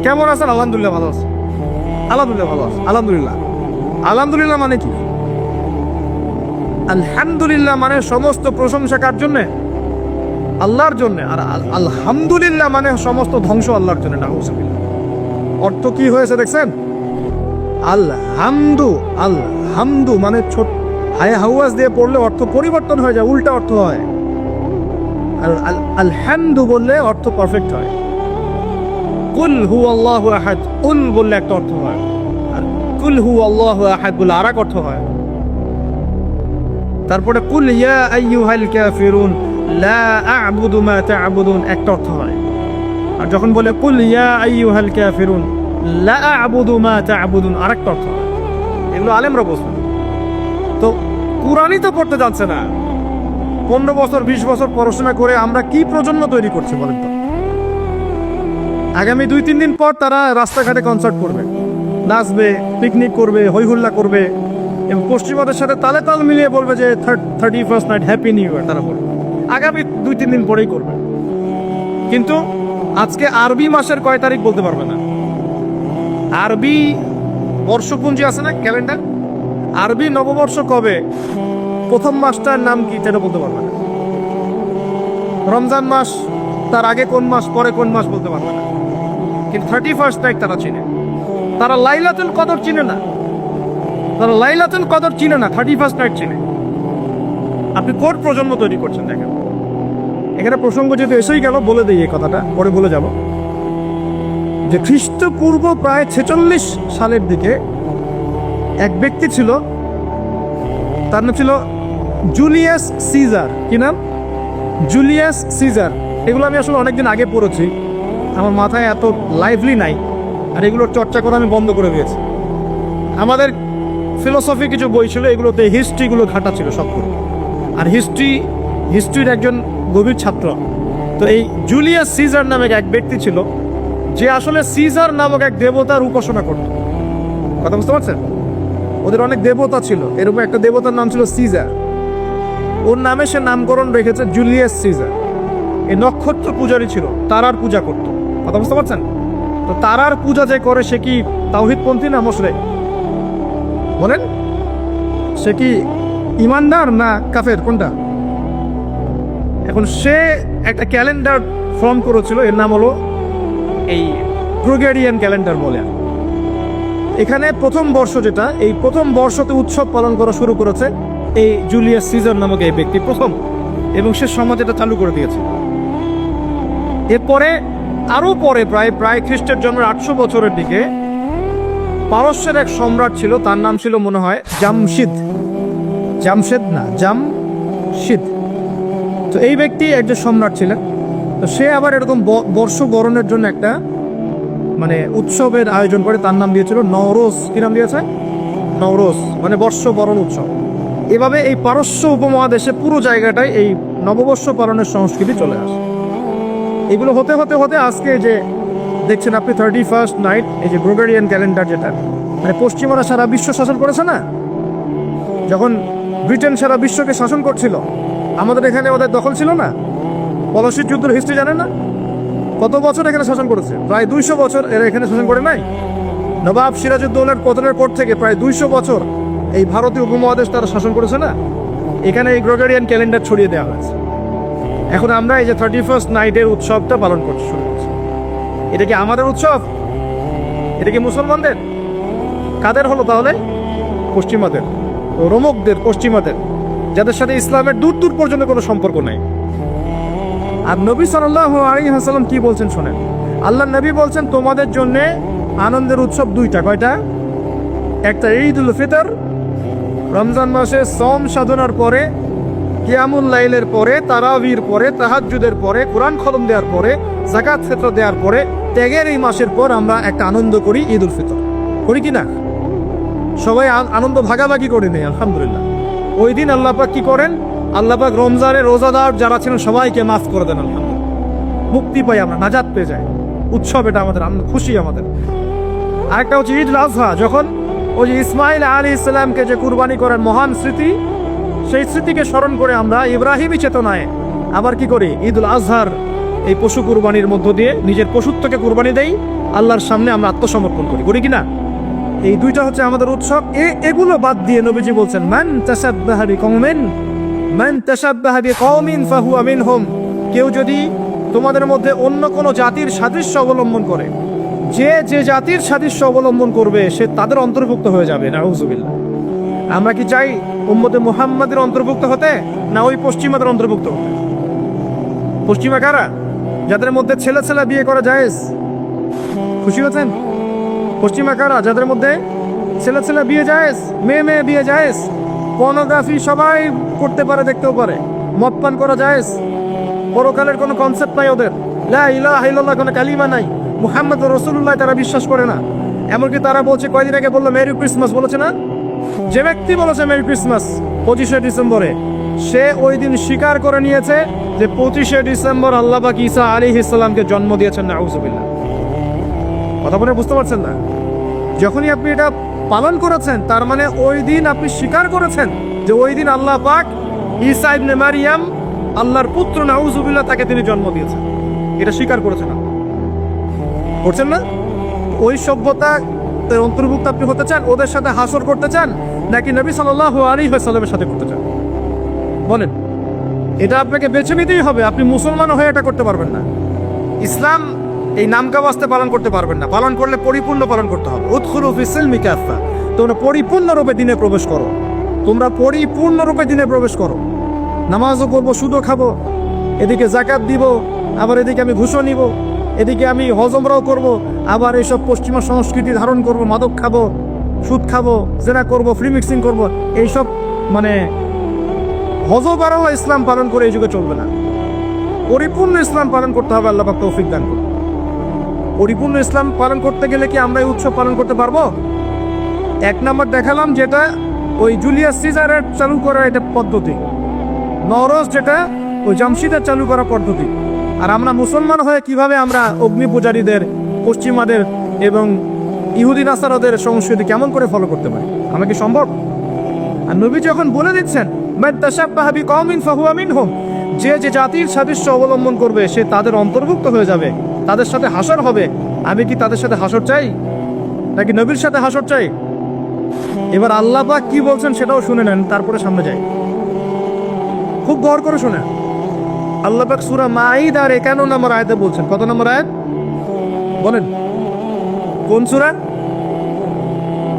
কেমন আছেন? আলহামদুলিল্লাহ ভালো আছে, আলহামদুলিল্লাহ ভালো আছে, আলহামদুলিল্লাহ। আলহামদুলিল্লাহ মানে কি? আলহামদুলিল্লাহ মানে সমস্ত প্রশংসা কার জন্য? আল্লাহর জন্য। আর আলহামদুলিল্লাহ মানে সমস্ত ধ্বংস আল্লাহর জন্য। নাউজুবিল্লাহ। অর্থ কি হয়েছে দেখছেন? আলহামদু মানে হায় হাওয়াজ দিয়ে পড়লে অর্থ পরিবর্তন হয়ে যায়, উল্টা অর্থ হয়। আর আলহামদু বললে অর্থ পারফেক্ট হয়। কুল হু আল্লাহু আহাদ, কুল বললে একটা অর্থ হয়, আর কুল হু আল্লাহু আহাদ বললে আর এক অর্থ হয়। তারপরে কুল ইয়া আইয়ুহাল কাফিরুন লা আ'বুদু মা তা'বুদুন একটা অর্থ হয়। আর যখন বলে কুল ইয়া আইয়ুহাল কাফিরুন লা আ'বুদু মা তা'বুদুন আরেকটা অর্থ হয়। এগুলো আলেমরা বলছেন। তো কুরআনই তো পড়তে যাচ্ছে না। 15 বছর 20 বছর পড়াশোনা করে আমরা কি প্রজন্ম তৈরি করছি বলেন তো? আগামী 2-3 দিন পর তারা রাস্তাঘাটে কনসার্ট করবে, নাচবে, পিকনিক করবে, হইহুল্লা করবে এবং পশ্চিমাদের সাথে তালে তাল মিলিয়ে বলবে যে 31st night happy new year তারা বলবে। আগামী 2-3 দিন পরেই করবে। কিন্তু আজকে আরবি মাসের কয় তারিখ বলতে পারবে না। আরবি বর্ষপুঞ্জি আছে না, ক্যালেন্ডার, আরবি নববর্ষ কবে, প্রথম মাসটার নাম কি সেটা বলতে পারবে না। রমজান মাস, তার আগে কোন মাস, পরে কোন মাস বলতে পারবে না। কিন্তু 31st নাইট তারা চিনে। তারা লাইলাতুল কদর চিনে না, তারা লাইলাতুল কদর চিনে না, 31st নাইট চিনে। আপনি কোন প্রজন্ম তৈরি করছেন দেখেন। এখানে প্রসঙ্গ যেহেতু এসেই গেল বলে দিই এই কথাটা, পরে বলে যাব যে খ্রিস্টপূর্ব প্রায় 46 সালের দিকে এক ব্যক্তি ছিল, তার নাম ছিল জুলিয়াস সিজার। কি নাম? Julius Caesar. এগুলো আমি আসলে অনেকদিন আগে পড়েছি, আমার মাথায় এত লাইভলি নাই, আর এগুলোর চর্চা করা আমি বন্ধ করে দিয়েছি। আমাদের ফিলোসফি কিছু বই ছিল, এগুলোতে হিস্ট্রিগুলো ঘাটা ছিল সবগুলো, আর হিস্ট্রির একজন গভীর ছাত্র। তো এই জুলিয়াস সিজার নামে এক ব্যক্তি ছিল, যে আসলে সিজার নামক এক দেবতার উপাসনা করত। কথা বুঝতে পারছেন? ওদের অনেক দেবতা ছিল, এরকম একটা দেবতার নাম ছিল সিজার। ওর নামে সে নামকরণ রেখেছে জুলিয়াস সিজার। এই নক্ষত্র পূজারী ছিল, তারার পূজা করত। কথা বুঝতে পারছেন? তো তারার পূজা যে করে সে কি তাওহীদপন্থী না মুশরিক? বলেন, সে কি ইমানদার না কাফের, কোনটা? এখন সে একটা ক্যালেন্ডার ফর্ম করেছিল, এর নাম হলো এই গ্রেগরিয়ান ক্যালেন্ডার বলে। এখানে প্রথম বর্ষ যেটা, এই প্রথম বর্ষতে উৎসব পালন করা শুরু করেছে এই জুলিয়াস সিজার নামক এই ব্যক্তি প্রথম, এবং সে সমাজ এটা চালু করে দিয়েছে। এরপরে আরো পরে প্রায় খ্রিস্টের জন্মের 800 বছরের দিকে পারস্যের এক সম্রাট ছিল, তার নাম ছিল মনে হয় জামশিদ। জামশিদ। তো এই ব্যক্তি একজন সম্রাট ছিলেন। তো সে আবার এরকম বর্ষ বরণের জন্য একটা মানে উৎসবের আয়োজন করে, তার নাম দিয়েছিল নওরোজ। কি নাম দিয়েছে? নওরোজ, মানে বর্ষ বরণ উৎসব। এভাবে এই পারস্য উপমহাদেশে পুরো জায়গাটায় এই নববর্ষ পালনের সংস্কৃতি চলে আসে। এগুলো হতে হতে হতে আজকে যে দেখছেন আপনি 31st নাইট, এই যে গ্রেগরিয়ান ক্যালেন্ডার, যেটা মানে পশ্চিমারা সারা বিশ্ব শাসন করেছে না, যখন ব্রিটেন সারা বিশ্বকে শাসন করছিল, আমাদের এখানে ওদের দখল ছিল না। পলাশির যুদ্ধের হিস্ট্রি জানেন না? কত বছর এখানে শাসন করেছে? প্রায় 200 বছর এরা এখানে শাসন করে নাই। নবাব সিরাজউদ্দৌলার পতনের পর থেকে প্রায় 200 বছর এই ভারতীয় উপমহাদেশ তারা শাসন করেছে না। এখানে এই গ্রেগরিয়ান ক্যালেন্ডার ছড়িয়ে দেওয়া হয়েছে। এখন আমরা এই যে 31st নাইটের উৎসবটা পালন করতে শুরু করছি। এটা কি আমাদের উৎসব? এটা কি মুসলমানদের? কাদের হলো তাহলে? পশ্চিমাদের, রোমকদের, পশ্চিমাদের, যাদের সাথে ইসলামের দূর দূর পর্যন্ত কোনো সম্পর্ক নাই। আর নবী সাল্লাল্লাহু আলাইহি ওয়াসাল্লাম কি বলছেন শোনেন। আল্লাহ নবী বলছেন তোমাদের জন্য আনন্দের উৎসব দুইটা। কয়টা? একটা ঈদুল ফিতর, রমজান মাসে সম সাধনার পরে, কিয়ামুল লাইলের পরে, তারাবির পরে, তাহাজ্জুদের পরে, কোরআন খতম দেওয়ার পরে, যাকাত ফিতর দেওয়ার পরে, ত্যাগের এই মাসের পর আমরা একটা আনন্দ করি, ঈদুল ফিতর। করি কি না? সবাই আনন্দ ভাগাভাগি করে নেই, আলহামদুলিল্লাহ। ওই দিন আল্লাহ পাক কি করেন? আল্লাহ পাক রমজানে রোজাদার যারা ছিলেন সবাইকে মাফ করে দেন, আলহামদুলিল্লাহ। মুক্তি পাই আমরা, নাজাত পেয়ে যাই। উৎসব এটা আমাদের, খুশি আমাদের। আরেকটা হচ্ছে ঈদুল আজহা, যখন ওই যে ইসমাইল আলাইহিস সালামকে যে কুরবানি করেন, মহান স্মৃতি, সেই স্মৃতিকে স্মরণ করে আমরা ইব্রাহিমী চেতনায় আবার কি করি? ঈদুল আজহার এই পশু কুরবানির মধ্য দিয়ে নিজের পশুত্বকে কুরবানি দেই, আল্লাহর সামনে আমরা আত্মসমর্পণ করি। করি কিনা? এই দুইটা হচ্ছে আমাদের উৎসব। এগুলো বাদ দিয়ে নবীজি বলছেন মান তাশাব্বাহা বিকওমিন ফাহুয়া মিনহুম, কেউ যদি তোমাদের মধ্যে অন্য কোনো জাতির সাদৃশ্য অবলম্বন করে, যে জাতির সাদৃশ্য অবলম্বন করবে সে তাদের অন্তর্ভুক্ত হয়ে যাবে, নাউযুবিল্লাহ। আমরা কি চাই উম্মতে মুহাম্মাদের অন্তর্ভুক্ত হতে, না ওই পশ্চিমাদের অন্তর্ভুক্ত হতে? পশ্চিমা কারা? যাদের মধ্যে ছেলে ছেলে বিয়ে করা জায়েজ। খুশি হচ্ছেন? পশ্চিমা কারা? যাদের মধ্যে ছেলে ছেলে বিয়ে জায়েজ, মেয়ে মেয়ে বিয়ে জায়েজ, পর্নোগ্রাফি সবাই করতে পারে, দেখতেও পারে, মদ পান করা জায়েজ, পরকালের কোনো কনসেপ্ট নাই ওদের, লা ইলাহা ইল্লাল্লাহ কোনো কালিমা নাই, মুহাম্মদ রাসূলুল্লাহ তারা বিশ্বাস করে না। এমনকি তারা বলছে, কয়দিন আগে বললো মেরি ক্রিসমাস, বলেছে না? যে ব্যক্তি বলেছে মেরি ক্রিসমাস 25শে ডিসেম্বরে, সে ওই দিন স্বীকার করে নিয়েছে যে 25শে ডিসেম্বর আল্লাহ পাক ঈসা আলাইহিস সালামকে জন্ম দিয়েছেন। নাউযুবিল্লাহ। কথা বলে বুঝতে পারছেন না? যখনই আপনি এটা পালন করেছেন, তার মানে ওই দিন আপনি স্বীকার করেছেন যে ওই দিন আল্লাহ পাক ঈসা ইবনে মারিয়াম, আল্লাহর পুত্র, নাউযুবিল্লাহ, তাকে তিনি জন্ম দিয়েছেন। এটা স্বীকার করেছেন আপনি, করছেন না? ওই সভ্যতা অন্তর্ভুক্ত আপনি হতে চান? ওদের সাথে হাসর করতে চান, নাকি নবী সাল্লাল্লাহু আলাইহি ওয়াসাল্লামের সাথে করতে চান? বলেন। এটা আপনাকে বেছে নিতেই হবে। আপনি মুসলমান হয়ে এটা করতে পারবেন না। ইসলাম এই নামকা ওয়াস্তে পালন করতে পারবেন না। পালন করলে পরিপূর্ণ পালন করতে হবে। উদখুলু ফিস সিলমি কাফা। তোমরা পরিপূর্ণরূপে দিনে প্রবেশ করো। তোমরা পরিপূর্ণরূপে দিনে প্রবেশ করো। নামাজও করবো, সুদও খাবো, এদিকে জাকাত দিব, আবার এদিকে আমি ঘুষও নিব, এদিকে আমি হজমরাও করব, আবার এইসব পশ্চিমা সংস্কৃতি ধারণ করব, মাদক খাবো, সুদ খাবো, জেনা করব, ফ্রি মিক্সিং করবো। এইসব মানে হজবারাও ইসলাম পালন করে এই যুগে চলবে না। পরিপূর্ণ ইসলাম পালন করতে হবে। আল্লাহ পাক তৌফিক দান করুন। পরিপূর্ণ ইসলাম পালন করতে গেলে কি আমরা এই উৎসব পালন করতে পারবো? এক নম্বর দেখালাম যেটা ওই জুলিয়াস সিজারের চালু করা এটা পদ্ধতি, নরস যেটা ওই জামশিদের চালু করা পদ্ধতি। আর আমরা মুসলমান হয়ে কিভাবে আমরা অগ্নি পূজারীদের, পশ্চিমাদের এবং ইহুদি নাসারাদের সংস্কৃতি কেমন করে ফলো করতে পারি? আমরা কি সম্ভব? আর নবী যখন বলে দিচ্ছেন, মান তাশাব্বাহা বিকওমিন ফাহুয়া মিনহুম, যে যে জাতির সাদৃশ্য অবলম্বন করবে সে তাদের অন্তর্ভুক্ত হয়ে যাবে, তাদের সাথে হাসর হবে। আমি কি তাদের সাথে হাসর চাই, নাকি নবীর সাথে হাসর চাই? এবার আল্লাহ পাক কি বলছেন সেটাও শুনে নেন, তারপরে সামনে যাই। খুব গৌর করে শুনে। আল্লাহ পাক সূরা মাঈদার 51 নম্বর আয়াতে বলছেন। কত নম্বর আয়াত বলেন? কোন সূরা?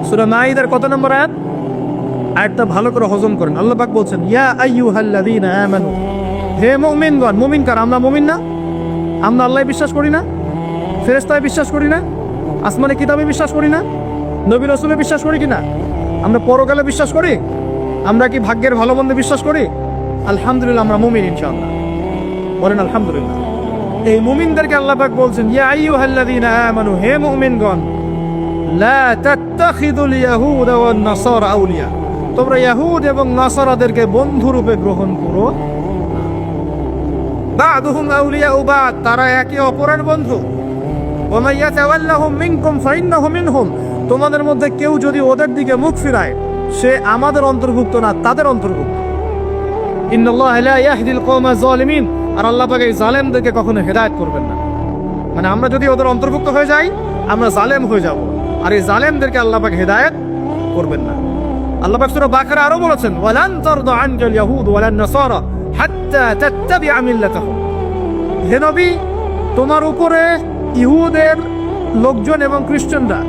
সূরা মাঈদার কত নম্বর আয়াত? আয়াতটা ভালো করে হজম করেন। আল্লাহ পাক বলছেন, ইয়া আইয়ুহাল্লাযীনা আমানু, হে মুমিনগণ। মুমিন কারা? আমরা মুমিন না? আমরা আল্লাহ বিশ্বাস করি না? ফেরেশতায় বিশ্বাস করি না? আসমানে কিতাবে বিশ্বাস করি না? নবী রাসূলে বিশ্বাস করি কিনা? আমরা পরকালে বিশ্বাস করি? আমরা কি ভাগ্যের ভালো মন্দে বিশ্বাস করি? আলহামদুলিল্লাহ, আমরা মুমিন ইনশাআল্লাহ। বলেন আলহামদুলিল্লাহ। এই মুমিনদেরকে আল্লাহ পাক বলছেন, ইয়া আইয়ুহাল্লাযীনা আমানু, হে মুমিনগণ, লা তাত্তাখিযুল ইয়াহুদা ওয়ান নাসারা আউলিয়া, তোমরা ইহুদ এবং নাসারাদেরকে বন্ধুরূপে গ্রহণ করো। বা'দুহুম আউলিয়াউ বা'দ, তারা একে অপরের বন্ধু। ওয়া মান ইয়াতাওয়াল্লাহুম মিনকুম ফাইন্নাহু মিনহুম, তোমাদের মধ্যে কেউ যদি ওদের দিকে মুখ ফিরায়, সে আমাদের অন্তর্ভুক্ত না, তাদের অন্তর্ভুক্ত। ইন্নাল্লাহা লা ইয়াহদিল কওমাজ যালিমিন, আর আল্লাহ পাক এই জালেমদেরকে কখনো হেদায়েত করবেন না। মানে আমরা যদি ওদের অন্তর্ভুক্ত হয়ে যাই, আমরা জালেম হয়ে যাব, আর এই জালেমদেরকে আল্লাহ পাক হেদায়েত করবেন না। আল্লাহ পাক সূরা বাকারা আরো বলেছেন, ওয়ালান তারদা আনকাল ইয়াহুদ ওয়ালান নাসারা হাত্তা তাত্তাবিআ মিল্লাতাহুম, হে নবী, তোমার উপরে ইহুদের লোকজন এবং খ্রিস্টানরা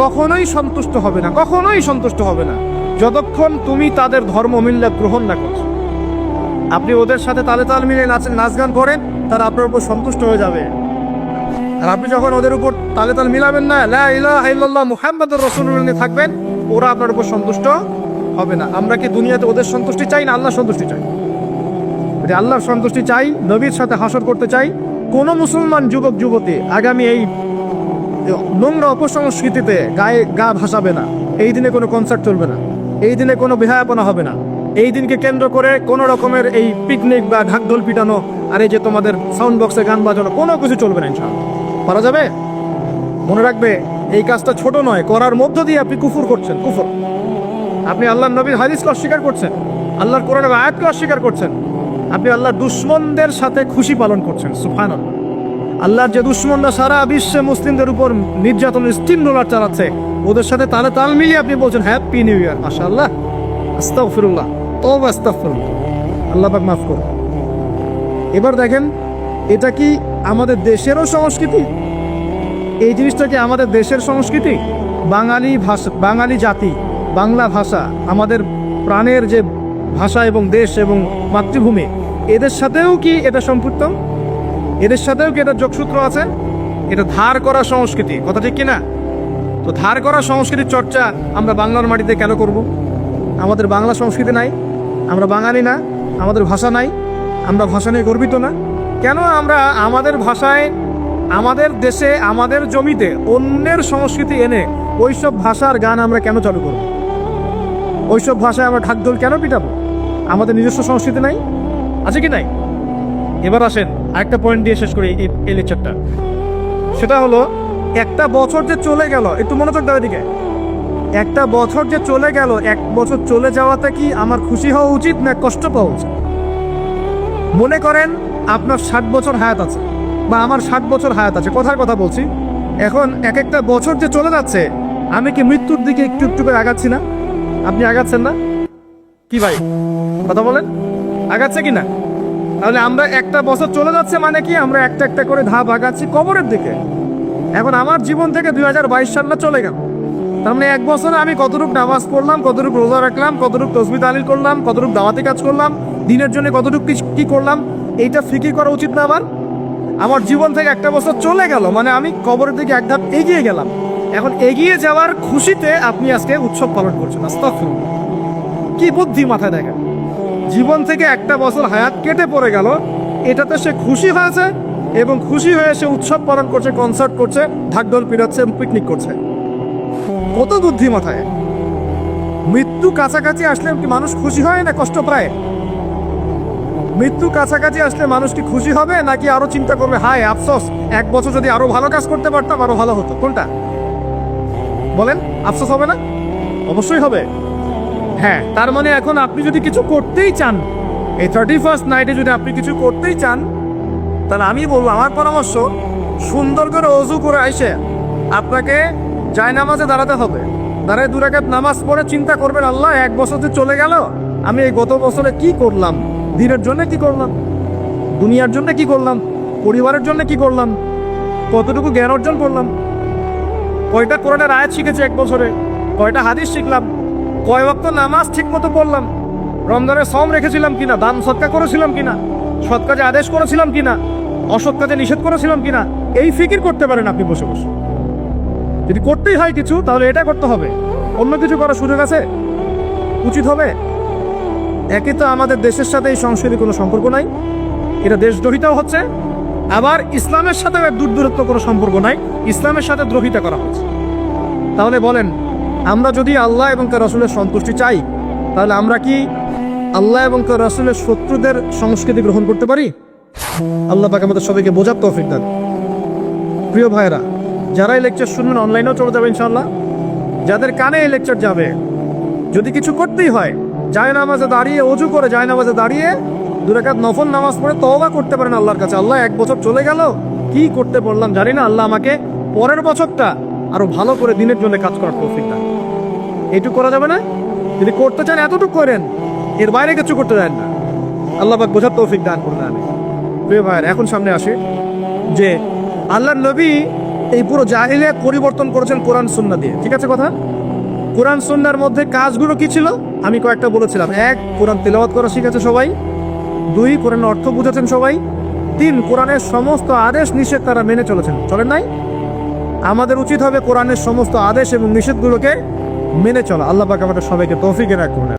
কখনোই সন্তুষ্ট হবে না, কখনোই সন্তুষ্ট হবে না, যতক্ষণ তুমি তাদের ধর্ম মিল্লাত গ্রহণ না করছো। আপনি ওদের সাথে তালে তাল মিলিয়ে নাচ গান করেন, তারা আপনার উপর সন্তুষ্ট হয়ে যাবে। আর আপনি যখন ওদের উপর তালে তাল মিলাবেন না, লা ইলাহা ইল্লাল্লাহ মুহাম্মাদুর রাসূলুল্লাহ নিয়ে থাকবেন, ওরা আপনার উপর সন্তুষ্ট হবে না। আমরা কি দুনিয়াতে ওদের সন্তুষ্টি চাই, না আল্লাহর সন্তুষ্টি চাই? যদি আল্লাহর সন্তুষ্টি চাই, নবীর সাথে হাসর করতে চাই, কোন মুসলমান যুবক যুবতী আগামী এই নোংরা অপসংস্কৃতিতে গায়ে গা ভাসাবে না। এই দিনে কোনো কনসার্ট চলবে না, এই দিনে কোনো বেহায়াপনা হবে না, এই দিনকে কেন্দ্র করে কোনো রকমের এই পিকনিক বা ঢাকঢোল পিটানো আর এই যে তোমাদের সাউন্ড বক্সে গান বাজানো, কোনো কিছু চলবে না ইনশাআল্লাহ। পারা যাবে? মনে রাখবে, এই কাজটা ছোট নয়, করার মধ্য দিয়ে আপনি কুফর করছেন। কুফর, আপনি আল্লাহর নবীর হাদিসকে অস্বীকার করছেন, আল্লাহর কোরআনের আয়াতকে অস্বীকার করছেন, আপনি আল্লাহর দুশমনদের সাথে খুশি পালন করছেন। সুবহানাল্লাহ। আল্লাহর যে দুশমনরা সারা বিশ্বে মুসলিমদের উপর নির্যাতনের স্টিম রোলার চালাচ্ছে, ওদের সাথে তালে তাল মিলিয়ে আপনি বলছেন হ্যাপি নিউ ইয়ার, মাশাআল্লাহ, আস্তাগফিরুল্লাহ, তওবা আস্তাগফিরুল্লাহ, আল্লাহ পাক মাফ করুন। এবার দেখেন, এটা কি আমাদের দেশেরও সংস্কৃতি? এই জিনিসটা কি আমাদের দেশের সংস্কৃতি? বাঙালি ভাষা, বাঙালি জাতি বাংলা ভাষা আমাদের প্রাণের যে ভাষা এবং দেশ এবং মাতৃভূমি, এদের সাথেও কি এটা সম্পৃক্ত? এদের সাথেও কি এটা যোগসূত্র আছে? এটা ধার করা সংস্কৃতি, কথা ঠিক কিনা? তো ধার করা সংস্কৃতির চর্চা আমরা বাংলার মাটিতে কেন করব? আমাদের বাংলা সংস্কৃতি নাই? আমরা বাঙালি না? আমাদের ভাষা নাই? আমরা ভাষা নিয়ে গর্বিত না? কেন আমরা আমাদের ভাষায়, আমাদের দেশে, আমাদের জমিতে অন্যের সংস্কৃতি এনে ওইসব ভাষার গান আমরা কেন চালু করব? ওইসব ভাষায় আমরা ঢাকঢোল কেন পিটাবো? আমাদের নিজস্ব সংস্কৃতি নাই? আছে কি নাই? এবার আসেন আরেকটা পয়েন্ট দিয়ে শেষ করি এই লেকচারটা। সেটা হলো, একটা বছর যে চলে গেল, একটু মনোযোগ দাও এদিকে। একটা বছর যে চলে গেল, এক বছর চলে যাওয়াতে কি আমার খুশি হওয়া উচিত না কষ্ট পাওয়া উচিত? মনে করেন আপনার 60 বছর হায়াত আছে, বা আমার 60 বছর হায়াত আছে, কথার কথা বলছি। এখন এক একটা বছর যে চলে যাচ্ছে, আমি কি মৃত্যুর দিকে একটু একটু করে আগাচ্ছি না? আপনি আগাচ্ছেন না? কি ভাই কথা বলেন, আগাচ্ছে কি না? তাহলে আমরা একটা বছর চলে যাচ্ছে মানে কি, আমরা একটা একটা করে ধাপ আগাচ্ছি কবরের দিকে। এখন আমার জীবন থেকে 2022 সালটা চলে গেল, তার মানে এক বছরে আমি কতটুকু নামাজ পড়লাম, কতটুকু রোজা রাখলাম, কতটুকু তসবিহ তাহলিল করলাম, কতটুকু দাওয়াতি কাজ করলাম, দিনের জন্য কতটুকু কি করলাম, এইটা ফিকির করা উচিত না আমার? আমার জীবন থেকে একটা বছর চলে গেল মানে আমি কবরের দিকে এক ধাপ এগিয়ে গেলাম। এখন এগিয়ে যাওয়ার খুশিতে আপনি আজকে উৎসব পালন করছেন। আস্তাগফিরুল্লাহ, কি বুদ্ধি মাথায় দেখেন। জীবন থেকে একটা বছর হায়াত কেটে পড়ে গেল, এটাতে সে খুশি হয়েছে এবং খুশি হয়ে সে উৎসব পালন করছে, কনসার্ট করছে, ঢাকঢোল পিটাচ্ছে, পিকনিক করছে। কত বুদ্ধি মাথায়! মৃত্যু কাছাকাছি আসলে কি মানুষ খুশি হয় না কষ্ট পায়? মৃত্যু কাছাকাছি আসলে মানুষ কি খুশি হবে নাকি আরো চিন্তা করবে, হায় আফসোস, এক বছর যদি আরো ভালো কাজ করতে পারতাম আরো ভালো হতো? কোনটা বলেন? আফসোস হবে না? অবশ্যই হবে। হ্যাঁ, তার মানে এখন আপনি যদি কিছু করতেই চান, এই 31st নাইটে যদি আপনি কিছু করতেই চান, তাহলে আমি বলবো, আমার পরামর্শ, সুন্দর করে অজু করে আইসে আপনাকে জায়নামাজে দাঁড়াতে হবে। দাঁড়ায় 2 রাকাত নামাজ পড়ে চিন্তা করবেন, আল্লাহ এক বছর যে চলে গেল, আমি এই গত বছরে কি করলাম? দিনের জন্য কি করলাম? দুনিয়ার জন্য কি করলাম? পরিবারের জন্য কি করলাম? কতটুকু জ্ঞান অর্জন করলাম? কয়টা কোরআনের আয়াত শিখেছি এক বছরে? কয়টা হাদিস শিখলাম? কয় ওয়াক্ত নামাজ ঠিক মতো পড়লাম? রমজানের সওম রেখেছিলাম কিনা? দান সদকা করেছিলাম কিনা? সৎ কাজে আদেশ করেছিলাম কিনা? অসৎ কাজে নিষেধ করেছিলাম কিনা? এই ফিকির করতে পারেন আপনি বসে বসে। যদি করতেই হয় কিছু, তাহলে এটা করতে হবে। অন্য কিছু করার সুযোগ আছে? উচিত হবে? একে তো আমাদের দেশের সাথে এই সংস্কৃতির কোনো সম্পর্ক নাই, এটা দেশদ্রোহিতাও হচ্ছে, আবার ইসলামের সাথে দূরত্ব কোনো সম্পর্ক নাই, ইসলামের সাথে দ্রোহিতা করা হচ্ছে। তাহলে বলেন, আমরা যদি আল্লাহ এবং তার রাসূলের সন্তুষ্টি চাই, তাহলে আমরা কি আল্লাহ এবং তার রাসূলের শত্রুদের সংস্কৃতি গ্রহণ করতে পারি? আল্লাহ পাক আমাদের সবাইকে বোঝার তৌফিক দান। প্রিয় ভাইরা, যারা এই লেকচার শুনবেন অনলাইনেও চলে যাবে ইনশাআল্লাহ, যাদের কানে এই লেকচার যাবে, যদি কিছু করতেই হয়, জায়নামাজে দাঁড়িয়ে, অজু করে জায়নামাজে দাঁড়িয়ে 2 রাকাত নফল নামাজ পড়ে তওবা করতে পারেন আল্লাহর কাছে, আল্লাহ এক বছর চলে গেল, কি করতে বললাম জানি না, আল্লাহ আমাকে পরের বছরটা আরো ভালো করে দিনের জন্য কাজ করার তৌফিক দান। এইটুকু করা যাবে না? যদি করতে চান এতটুকু করেন, এর বাইরে কিছু করতে দেন না। আল্লাহ পাক বোঝার তৌফিক দান করুন। আমি প্রিয় ভাইয়ের, এখন সামনে আসে যে আল্লাহর নবী এই পুরো জাহিলিয়াত পরিবর্তন করেছেন কোরআন সুন্নাহ দিয়ে। ঠিক আছে কথা? কোরআন সুন্নাহর মধ্যে কাজগুলো কি ছিল আমি কয়েকটা বলেছিলাম। 1, কোরআন তেলাওয়াত করা শিখেছে সবাই। 2, কোরআনের অর্থ বুঝেছেন সবাই। 3, কোরআনের সমস্ত আদেশ নিষেধ তারা মেনে চলেছেন। চলেন নাই? আমাদের উচিত হবে কোরআনের সমস্ত আদেশ এবং নিষেধগুলোকে মেনে চলা। আল্লাহ পাক আমাদের সবাইকে তৌফিক এনায়েত করুন।